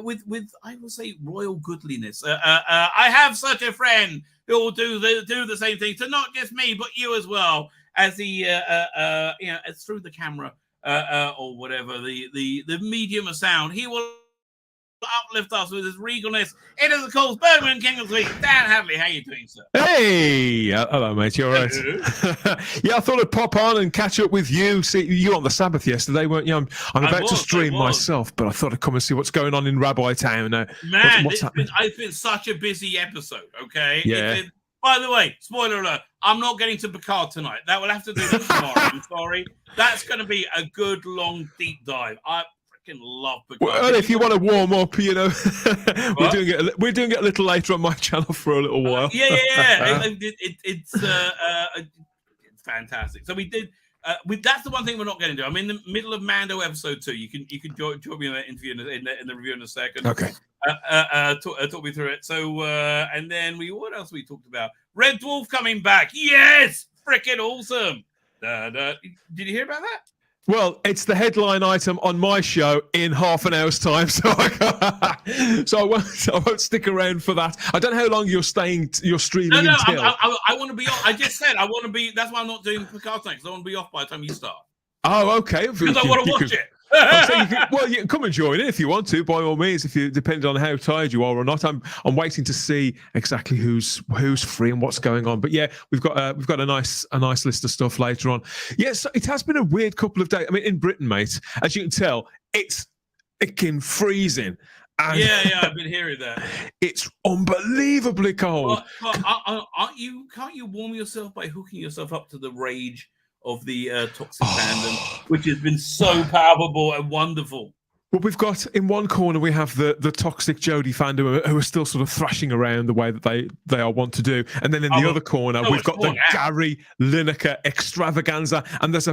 with I will say royal goodliness. I have such a friend who will do the same thing to not just me but you as well, as he through the camera or whatever the medium of sound, he will uplift us with his regalness. It is, of course, Bergman, King of the Week. Dan Hadley, how you doing, sir? Hey! Hello, mate. You all right? Yeah, I thought I'd pop on and catch up with you. See, you were on the Sabbath yesterday, weren't you? I'm about to stream myself, but I thought I'd come and see what's going on in Rabbi Town. What's happening? It's been such a busy episode, okay? Yeah. By the way, spoiler alert, I'm not getting to Picard tonight. That will have to do tomorrow. I'm sorry. That's going to be a good, long, deep dive. freaking love Picard. Well, if you want to warm up, you know, we're doing it a little later on my channel for a little while. It's fantastic. So we did. That's the one thing we're not going to do. I'm in the middle of Mando episode 2. You can join me in that interview in the review in a second. Okay. Talk me through it. So and then what else we talked about? Red Dwarf coming back. Yes, freaking awesome. Did you hear about that? Well, it's the headline item on my show in half an hour's time, so I won't stick around for that. I don't know how long you're streaming until. I want to be off. I just said I want to be. That's why I'm not doing Picard tonight, because I want to be off by the time you start. Oh, okay. Because I want to watch it. You can come and join in if you want to, by all means. Depending on how tired you are or not. I'm waiting to see exactly who's free and what's going on. But yeah, we've got a nice list of stuff later on. Yes, it has been a weird couple of days. I mean, in Britain, mate, as you can tell, it's freaking freezing. And yeah, I've been hearing that. It's unbelievably cold. Can't you warm yourself by hooking yourself up to the rage of the toxic fandom, which has been so palpable and wonderful? Well, we've got in one corner we have the toxic Jodie fandom who are still sort of thrashing around the way that they are wont to do, and then in the other corner we've got the Gary Lineker extravaganza, and if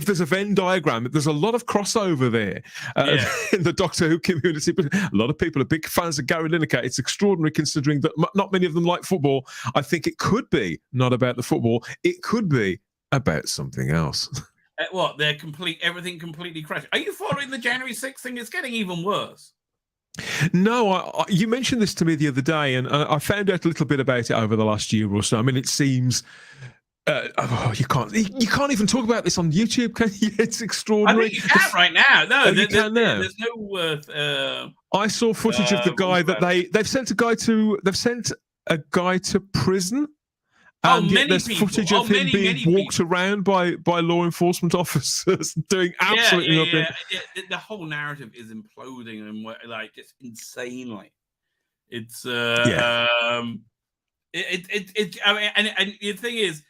there's a Venn diagram, there's a lot of crossover there in the Doctor Who community. But a lot of people are big fans of Gary Lineker. It's extraordinary considering that not many of them like football. I think it could be not about the football. It could be about something else. They're everything completely crashed. Are you following the January 6th thing? It's getting even worse. No, you mentioned this to me the other day, and I found out a little bit about it over the last year or so. I mean, it seems you can't even talk about this on YouTube, can you? It's extraordinary. I think you can right now. No, you can now. There's no. I saw footage of the guy that they've sent a guy to prison. And there's footage of him being walked around by law enforcement officers doing absolutely nothing. Yeah. The whole narrative is imploding and just insanely. It's and the thing is,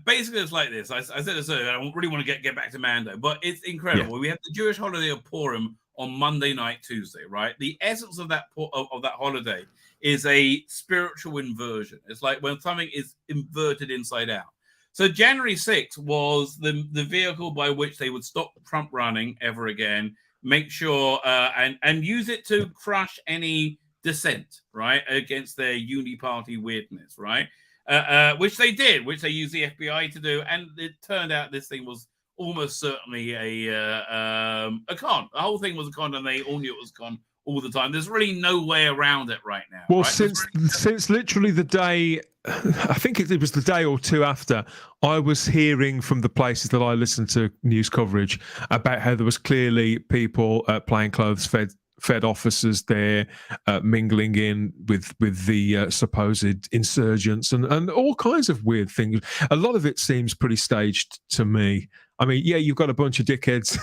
basically it's like this. I said this earlier. I don't really want to get back to Mando, but it's incredible. Yeah. We have the Jewish holiday of Purim on Monday night, Tuesday, right? The essence of that holiday is a spiritual inversion. It's like when something is inverted inside out. So January 6th was the vehicle by which they would stop Trump running ever again, make sure and use it to crush any dissent, right, against their uni-party weirdness, right? Which they did, which they used the FBI to do, and it turned out this thing was almost certainly a con. The whole thing was a con, and they all knew it was a con all the time. There's really no way around it right now. Well, right? since literally the day, I think it was the day or two after, I was hearing from the places that I listened to news coverage about how there was clearly people plainclothes fed officers there mingling in with the supposed insurgents and all kinds of weird things. A lot of it seems pretty staged to me. I mean, yeah, you've got a bunch of dickheads,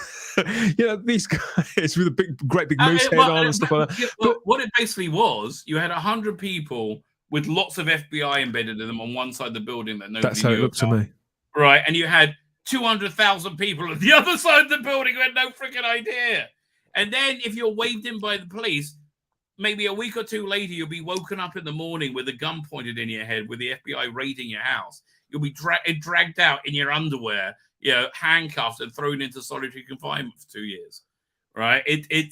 these guys with a great big moose head on and stuff like that. But what it basically was, you had 100 people with lots of FBI embedded in them on one side of the building that nobody That's how it looked to me. Right, and you had 200,000 people on the other side of the building who had no freaking idea. And then if you're waved in by the police, maybe a week or two later, you'll be woken up in the morning with a gun pointed in your head with the FBI raiding your house. You'll be dragged out in your underwear, handcuffed and thrown into solitary confinement for 2 years, right? They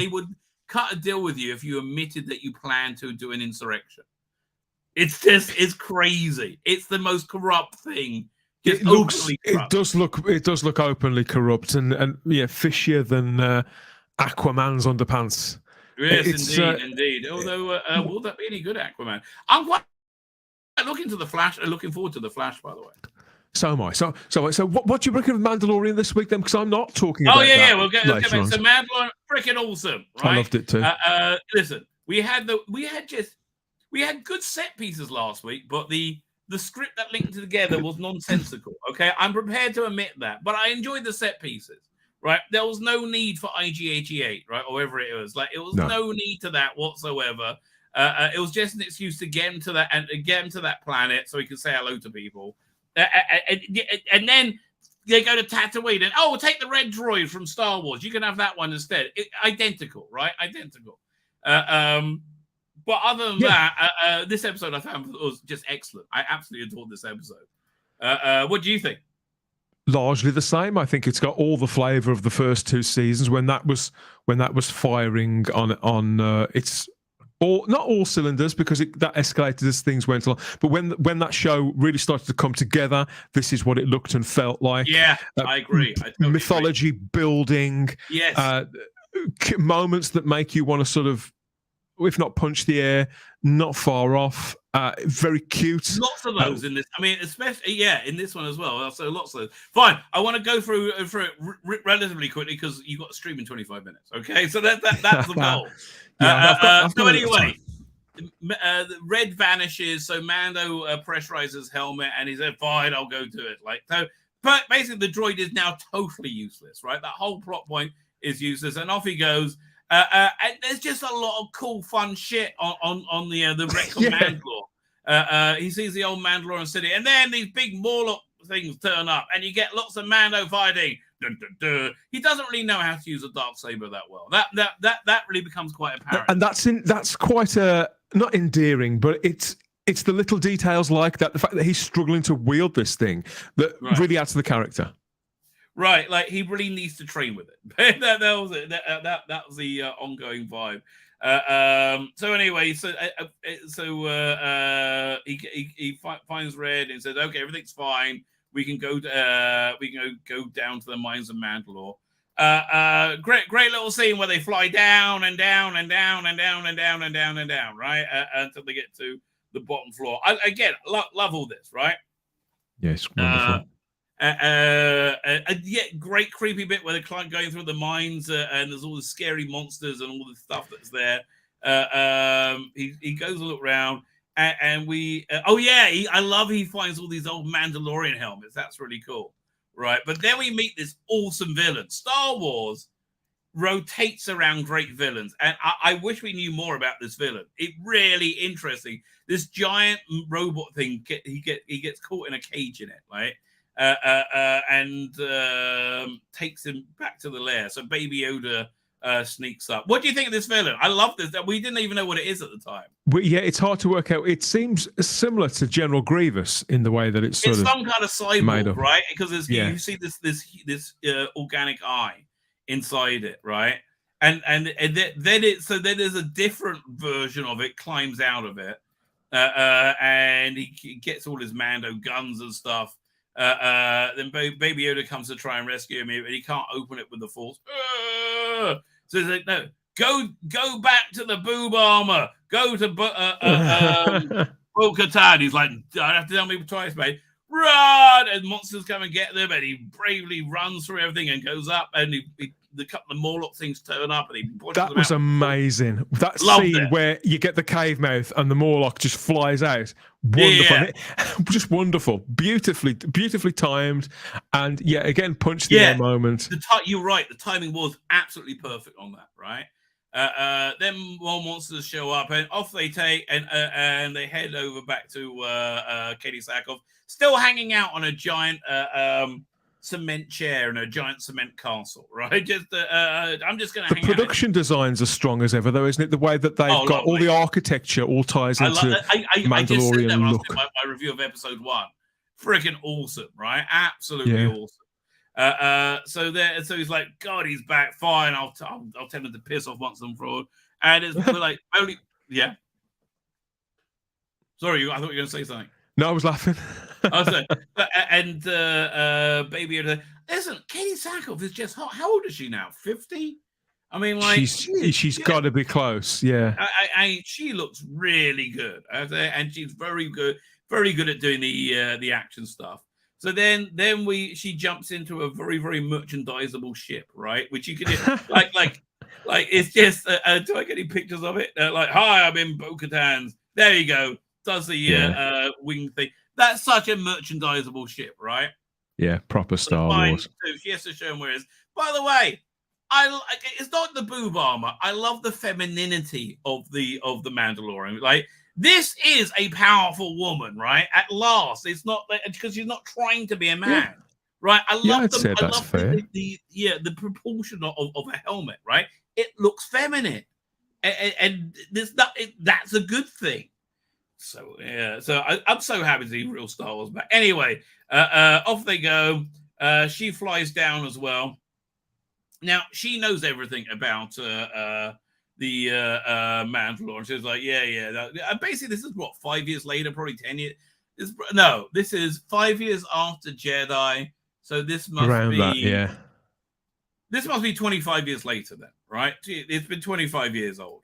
would cut a deal with you if you admitted that you planned to do an insurrection. It's crazy. It's the most corrupt thing. It does look openly corrupt and fishier than Aquaman's underpants. Yes, indeed. Although, will that be any good, Aquaman? I'm quite looking forward to the Flash, by the way. So am I. So what do you reckon of Mandalorian this week then? Because I'm not talking about that. We'll get back. So Mandalorian, freaking awesome, right? I loved it too. Listen, we had good set pieces last week, but the script that linked together was nonsensical. Okay, I'm prepared to admit that, but I enjoyed the set pieces. Right, there was no need for IG-88, right, or whatever it was. Like, it was no need to that whatsoever. It was just an excuse to get him to that and get him to that planet so he could say hello to people. And then they go to Tatooine and we'll take the red droid from Star Wars. You can have that one instead. Identical, right? Identical. But other than that, this episode I found was just excellent. I absolutely adored this episode. What do you think? Largely the same. I think it's got all the flavour of the first two seasons when that was firing on its not all cylinders, because that escalated as things went along. But when that show really started to come together, this is what it looked and felt like. Yeah, I agree. I totally mythology agree. Building. Yes. Moments that make you want to sort of, if not punch the air, not far off. Very cute. Lots of those in this. I mean, especially in this one as well. So lots of those. Fine. I want to go through it relatively quickly because you've got to stream in 25 minutes. Okay, so that's the goal. So anyway, the red vanishes. So Mando pressurizes his helmet, and he said, "Fine, I'll go do it." But basically, the droid is now totally useless. Right, that whole plot point is useless, and off he goes. And there's just a lot of cool, fun shit on the wreck of Mandalore. He sees the old Mandalorian city, and then these big Morlock things turn up, and you get lots of Mando fighting. Dun, dun, dun. He doesn't really know how to use a Darksaber that well. That really becomes quite apparent. And that's quite not endearing, but it's the little details like that. The fact that he's struggling to wield this thing that really adds to the character. Right, like he really needs to train with it. that was it. That was the ongoing vibe. So anyway, he finds Red and says, "Okay, everything's fine. We can go down to the mines of Mandalore." Great little scene where they fly down and down and down and down and down and down and down, right, until they get to the bottom floor. Again, love all this, right? Yes, wonderful. Great creepy bit where they're going through the mines and there's all the scary monsters and all the stuff that's there. He goes a look around and I love he finds all these old Mandalorian helmets. That's really cool, right? But then we meet this awesome villain. Star Wars rotates around great villains, and I wish we knew more about this villain. It really interesting. This giant robot thing he gets caught in a cage in it, right? And takes him back to the lair. So Baby Yoda sneaks up. What do you think of this villain? I love this. We didn't even know what it is at the time. Well, yeah, it's hard to work out. It seems similar to General Grievous in the way that it's some kind of cyborg, right? Because you see this organic eye inside it, right? And then there's a different version of it climbs out of it, and he gets all his Mando guns and stuff. Then Baby Yoda comes to try and rescue him, and he can't open it with the Force. So he's like, "No, go back to the boob armor. Go to Bo-Katan." He's like, "Don't have to tell me twice, mate. Run!" And monsters come and get them, and he bravely runs through everything and goes up, and the Morlock things turn up, and he pushes them out. That was amazing. That scene where you get the cave mouth and the Morlock just flies out. Wonderful. Yeah. Just wonderful. Beautifully timed. And again, punch the air moment. You're right. The timing was absolutely perfect on that, right? Then more monsters show up, and off they take, and they head over back to Katie Sackhoff, still hanging out on a giant cement chair in a giant cement castle, right? I'm just going to hang out. The production designs are strong as ever, though, isn't it? The way that they've got all the architecture all ties into Mandalorian I just said that when look. I was doing my review of episode 1. Freaking awesome, right? Absolutely awesome. So he's like, "God, he's back. Fine, I'll tell him to piss off once and for all." And we're like, only Sorry, I thought you were going to say something. No, I was laughing. And Baby Yoda, listen, Katie Sackhoff is just hot. How old is she now? 50? I mean, like she's got to be close. Yeah, she looks really good, and she's very good at doing the action stuff. So then she jumps into a very, very merchandisable ship, right? Which you can like it's just. Do I get any pictures of it? Like, "Hi, I'm in Bo-Katan's." There you go. Does the wing thing. That's such a merchandisable ship, right? Yeah, proper Star Wars. So she has to show him where it is. By the way, it's not the boob armor. I love the femininity of the Mandalorian. Like, this is a powerful woman, right? At last, it's not because she's not trying to be a man, right? I love I'd say that's fair. The proportion of a helmet, right? It looks feminine, and that's a good thing. So yeah, so I'm so happy to see real Star Wars. But anyway, off they go. She flies down as well. Now she knows everything about the Mandalorian. She's like, yeah. Basically, this is what 5 years later, probably 10 years. This is 5 years after Jedi. So this must Around be that, yeah. This must be 25 years later then, right? It's been 25 years old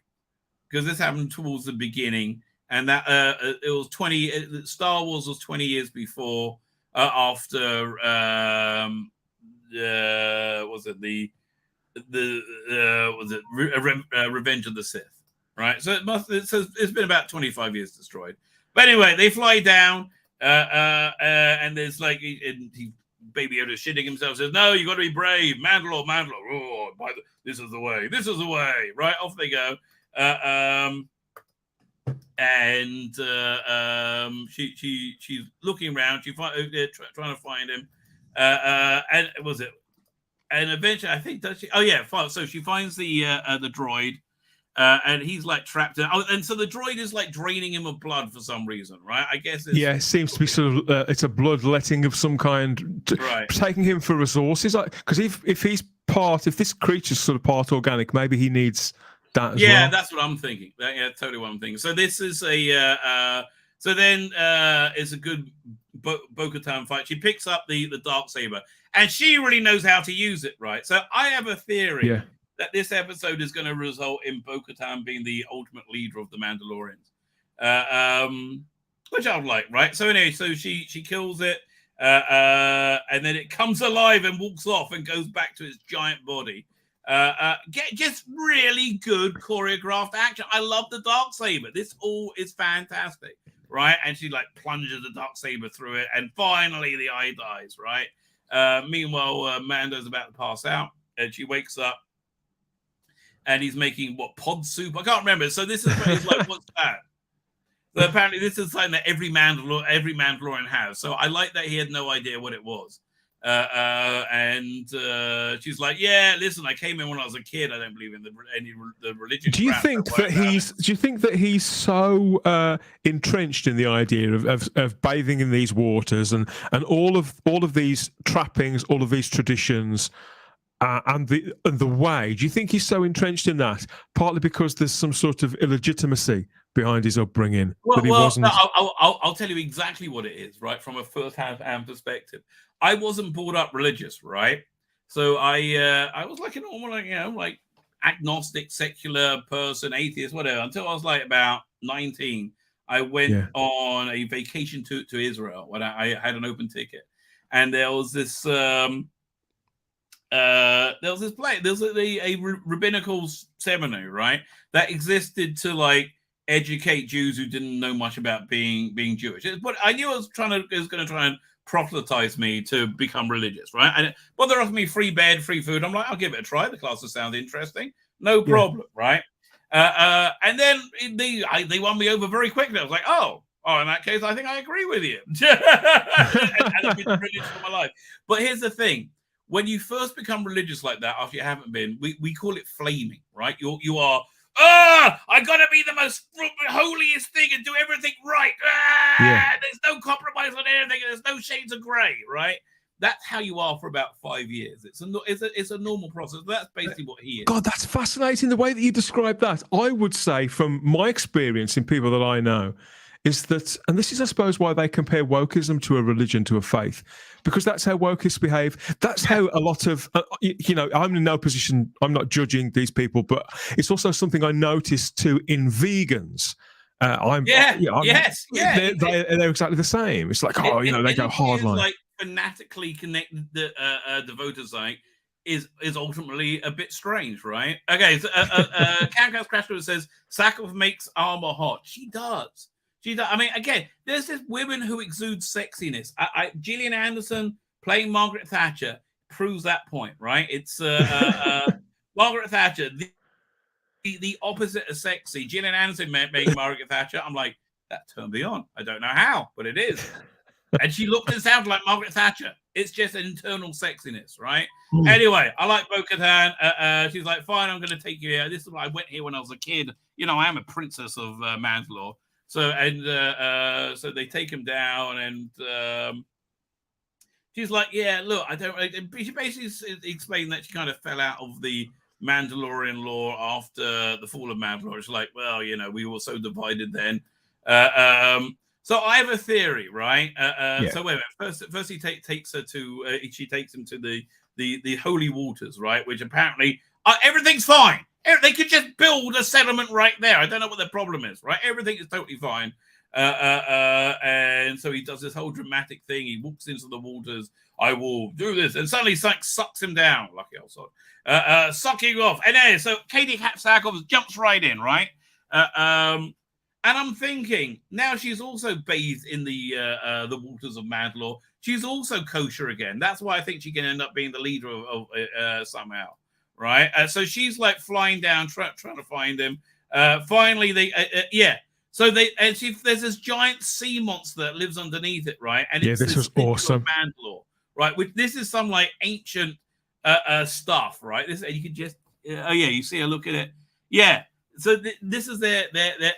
because this happened towards the beginning, and that it was 20. Star Wars was 20 years before, after was it Revenge of the Sith, right? So it's been about 25 years destroyed. But anyway, they fly down, and there's like Baby Yoda shitting himself, says, "No, you got to be brave, Mandalore. Oh, this is the way. This is the way." Right, off they go, and she's looking around. She's trying to find him, and was it? And eventually, I think, does she? Oh yeah, so she finds the droid. And he's like trapped in. Oh, and so the droid is like draining him of blood for some reason, right? I guess. It seems to be sort of it's a bloodletting of some kind, right? Taking him for resources, like because if this creature's sort of part organic, maybe he needs that as well. Yeah, that's what I'm thinking. Yeah, totally what I'm thinking. So this is a. So then it's a good Bo-Katan fight. She picks up the Darksaber, and she really knows how to use it, right? So I have a theory. Yeah. That this episode is going to result in Bo-Katan being the ultimate leader of the Mandalorians, which I would like, right? So anyway, so she kills it, and then it comes alive and walks off and goes back to its giant body. Just really good choreographed action. I love the Darksaber. This all is fantastic, right? And she like plunges the Darksaber through it, and finally the eye dies, right? Meanwhile, Mando's about to pass out, and she wakes up. And he's making pod soup? I can't remember. So this is like, what's that? So apparently this is something that every Mandalorian has. So I like that he had no idea what it was. And she's like, "Yeah, listen, I came in when I was a kid. I don't believe in the religion." Do you think that he's so entrenched in the idea of bathing in these waters and all of these trappings, all of these traditions? And the way, do you think he's so entrenched in that? Partly because there's some sort of illegitimacy behind his upbringing. No, I'll tell you exactly what it is, right? From a first-hand perspective, I wasn't brought up religious, right? So I was like a normal, like agnostic, secular person, atheist, whatever. Until I was like about 19, I went on a vacation to Israel when I had an open ticket, and there was this. There was this place. There was a rabbinical seminary, right, that existed to like educate Jews who didn't know much about being Jewish. But I knew it was going to try and proselytize me to become religious, right? But they're offering me free bed, free food. I'm like, I'll give it a try. The classes sound interesting, no problem, right? And then they won me over very quickly. I was like, oh, in that case, I think I agree with you. and I've been religious for my life. But here's the thing. When you first become religious like that, after you haven't been, we call it flaming, right? You are, I gotta be the most holiest thing and do everything right. There's no compromise on anything. There's no shades of grey, right? That's how you are for about 5 years. It's a normal process. That's basically what he is. God, that's fascinating the way that you describe that. I would say, from my experience in people that I know, is that, and this is, I suppose, why they compare wokeism to a religion, to a faith, because that's how wokeists behave. That's how a lot of, I'm in no position, I'm not judging these people, but it's also something I noticed too in vegans. Yes. They're exactly the same. It's like, they go hardline. Like fanatically connected devoted side is ultimately a bit strange, right? Okay, so Cancast Crashler says, Sakov makes armor hot. She does. I mean, again, there's this women who exude sexiness. Gillian Anderson playing Margaret Thatcher proves that point, right? It's Margaret Thatcher, the opposite of sexy. Gillian Anderson making Margaret Thatcher. I'm like, that turned me on. I don't know how, but it is. And she looked and sounded like Margaret Thatcher, It's just an internal sexiness, right? Anyway, I like Bo-Katan. She's like, fine, I'm going to take you here. This is what I went here when I was a kid. You know, I am a princess of Mandalore. So they take him down, and she's like, yeah, look, I don't. She basically explained that she kind of fell out of the Mandalorian lore after the fall of Mandalore. It's like, well, you know, we were so divided then. So I have a theory, right? So wait a minute. First he takes her to. She takes him to the holy waters, right? Which apparently everything's fine. They could just build a settlement right there. I don't know what the problem is, right? Everything is totally fine. And so he does this whole dramatic thing. He walks into the waters. I will do this, and suddenly something sucks him down. Lucky old sod. Sucking off, and anyway, so Katie Sackhoff jumps right in, right? And I'm thinking now she's also bathed in the waters of Mandalore. She's also kosher again. That's why I think she can end up being the leader of somehow, right? So she's like flying down, trying to find him. Finally, So there's this giant sea monster that lives underneath it, right? And it's this was awesome. Mandalore, right? This is some like ancient stuff, right? You could just you see a look at it, yeah. So this is their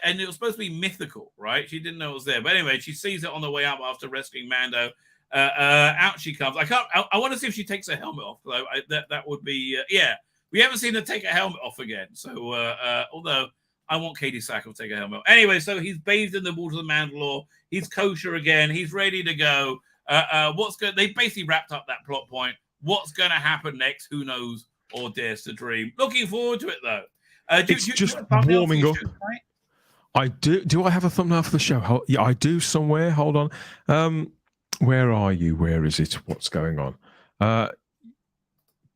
and it was supposed to be mythical, right? She didn't know it was there, but anyway, she sees it on the way up after rescuing Mando. Out she comes. I want to see if she takes her helmet off, though. That would be We haven't seen her take her helmet off again. So although I want Katie Sackhoff to take her helmet off. Anyway, so he's bathed in the waters of Mandalore. He's kosher again. He's ready to go. They basically wrapped up that plot point. What's going to happen next? Who knows or dares to dream? Looking forward to it, though. It's just warming up. Right? I do. Do I have a thumbnail for the show? Yeah, I do somewhere. Hold on. Where are you? Where is it? What's going on?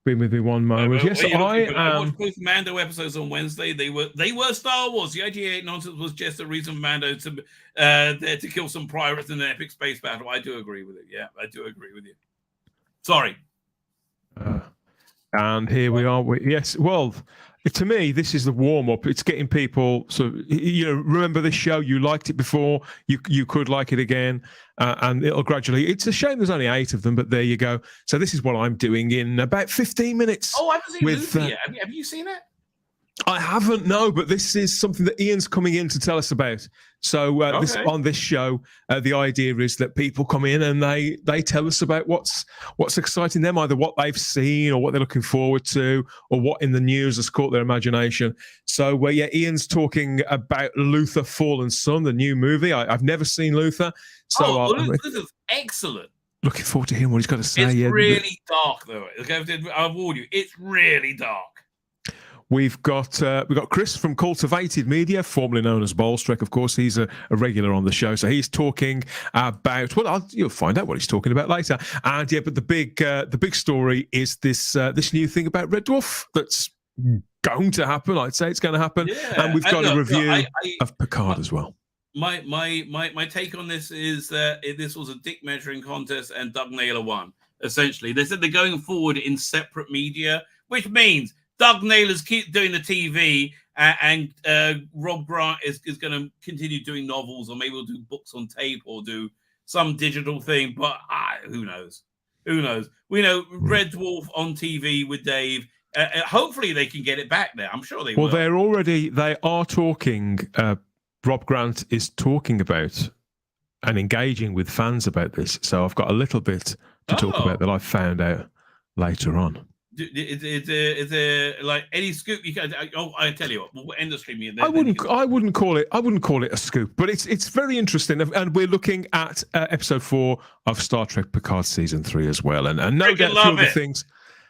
Be with me one moment. Yes, I watched both Mando episodes on Wednesday. They were Star Wars. The IG-8 nonsense was just a reason for Mando to there to kill some pirates in an epic space battle. I do agree with it. Yeah, I do agree with you. Sorry. And here we are. Yes, well, to me, this is the warm-up. It's getting people remember this show, you liked it before, you could like it again, and it'll gradually, it's a shame there's only 8 of them, but there you go. So this is what I'm doing in about 15 minutes. Oh, I haven't seen Lucy yet. Have you seen it? I haven't, no, but this is something that Ian's coming in to tell us about. So on this show, the idea is that people come in and they tell us about what's exciting them, either what they've seen or what they're looking forward to, or what in the news has caught their imagination. So Ian's talking about Luther Fallen Sun, the new movie. I've never seen Luther, so Luther's excellent. Looking forward to hearing what he's got to say. It's really dark, though. I'll warn you, it's really dark. We've got Chris from Cultivated Media, formerly known as Ballstrek. Of course, he's a regular on the show, so he's talking about. Well, you'll find out what he's talking about later. And but the big story is this new thing about Red Dwarf that's going to happen. I'd say it's going to happen, and we've got a review of Picard as well. My take on this is that this was a dick measuring contest, and Doug Naylor won. Essentially, they said they're going forward in separate media, which means Doug Naylor's keep doing the TV, and Rob Grant is going to continue doing novels, or maybe we'll do books on tape or do some digital thing. But who knows? Who knows? We know Red Dwarf on TV with Dave. Hopefully they can get it back there. I'm sure they will. Well, they are talking. Rob Grant is talking about and engaging with fans about this. So I've got a little bit to talk about that I found out later on. Is there like any scoop you can? I tell you what, we'll end the stream. I wouldn't call it a scoop, but it's very interesting, and we're looking at episode 4 of Star Trek Picard season 3 as well, and no doubt a few other things,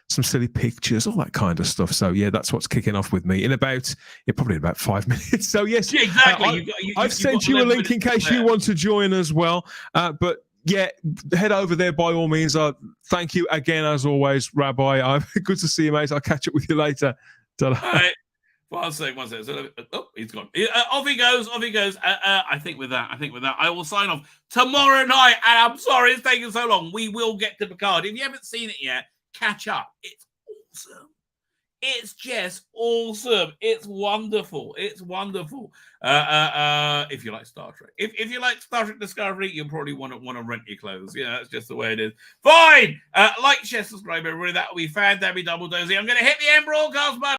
some silly pictures, all that kind of stuff. So that's what's kicking off with me in probably about 5 minutes. So yes, exactly. I've sent you a link in case you want to join as well, but. Yeah, head over there by all means. Thank you again, as always, Rabbi. Good to see you, mate. I'll catch up with you later. All right. One sec. Oh, he's gone. Off he goes. I think with that, I will sign off tomorrow night. And I'm sorry it's taking so long. We will get to Picard. If you haven't seen it yet, catch up. It's awesome. It's just awesome. It's wonderful. It's wonderful. If you like Star Trek, if you like Star Trek Discovery, you'll probably want to rent your clothes. Yeah, that's just the way it is. Fine. Like, share, subscribe, everybody. That will be Fandom Double Dozy. I'm going to hit the end broadcast button.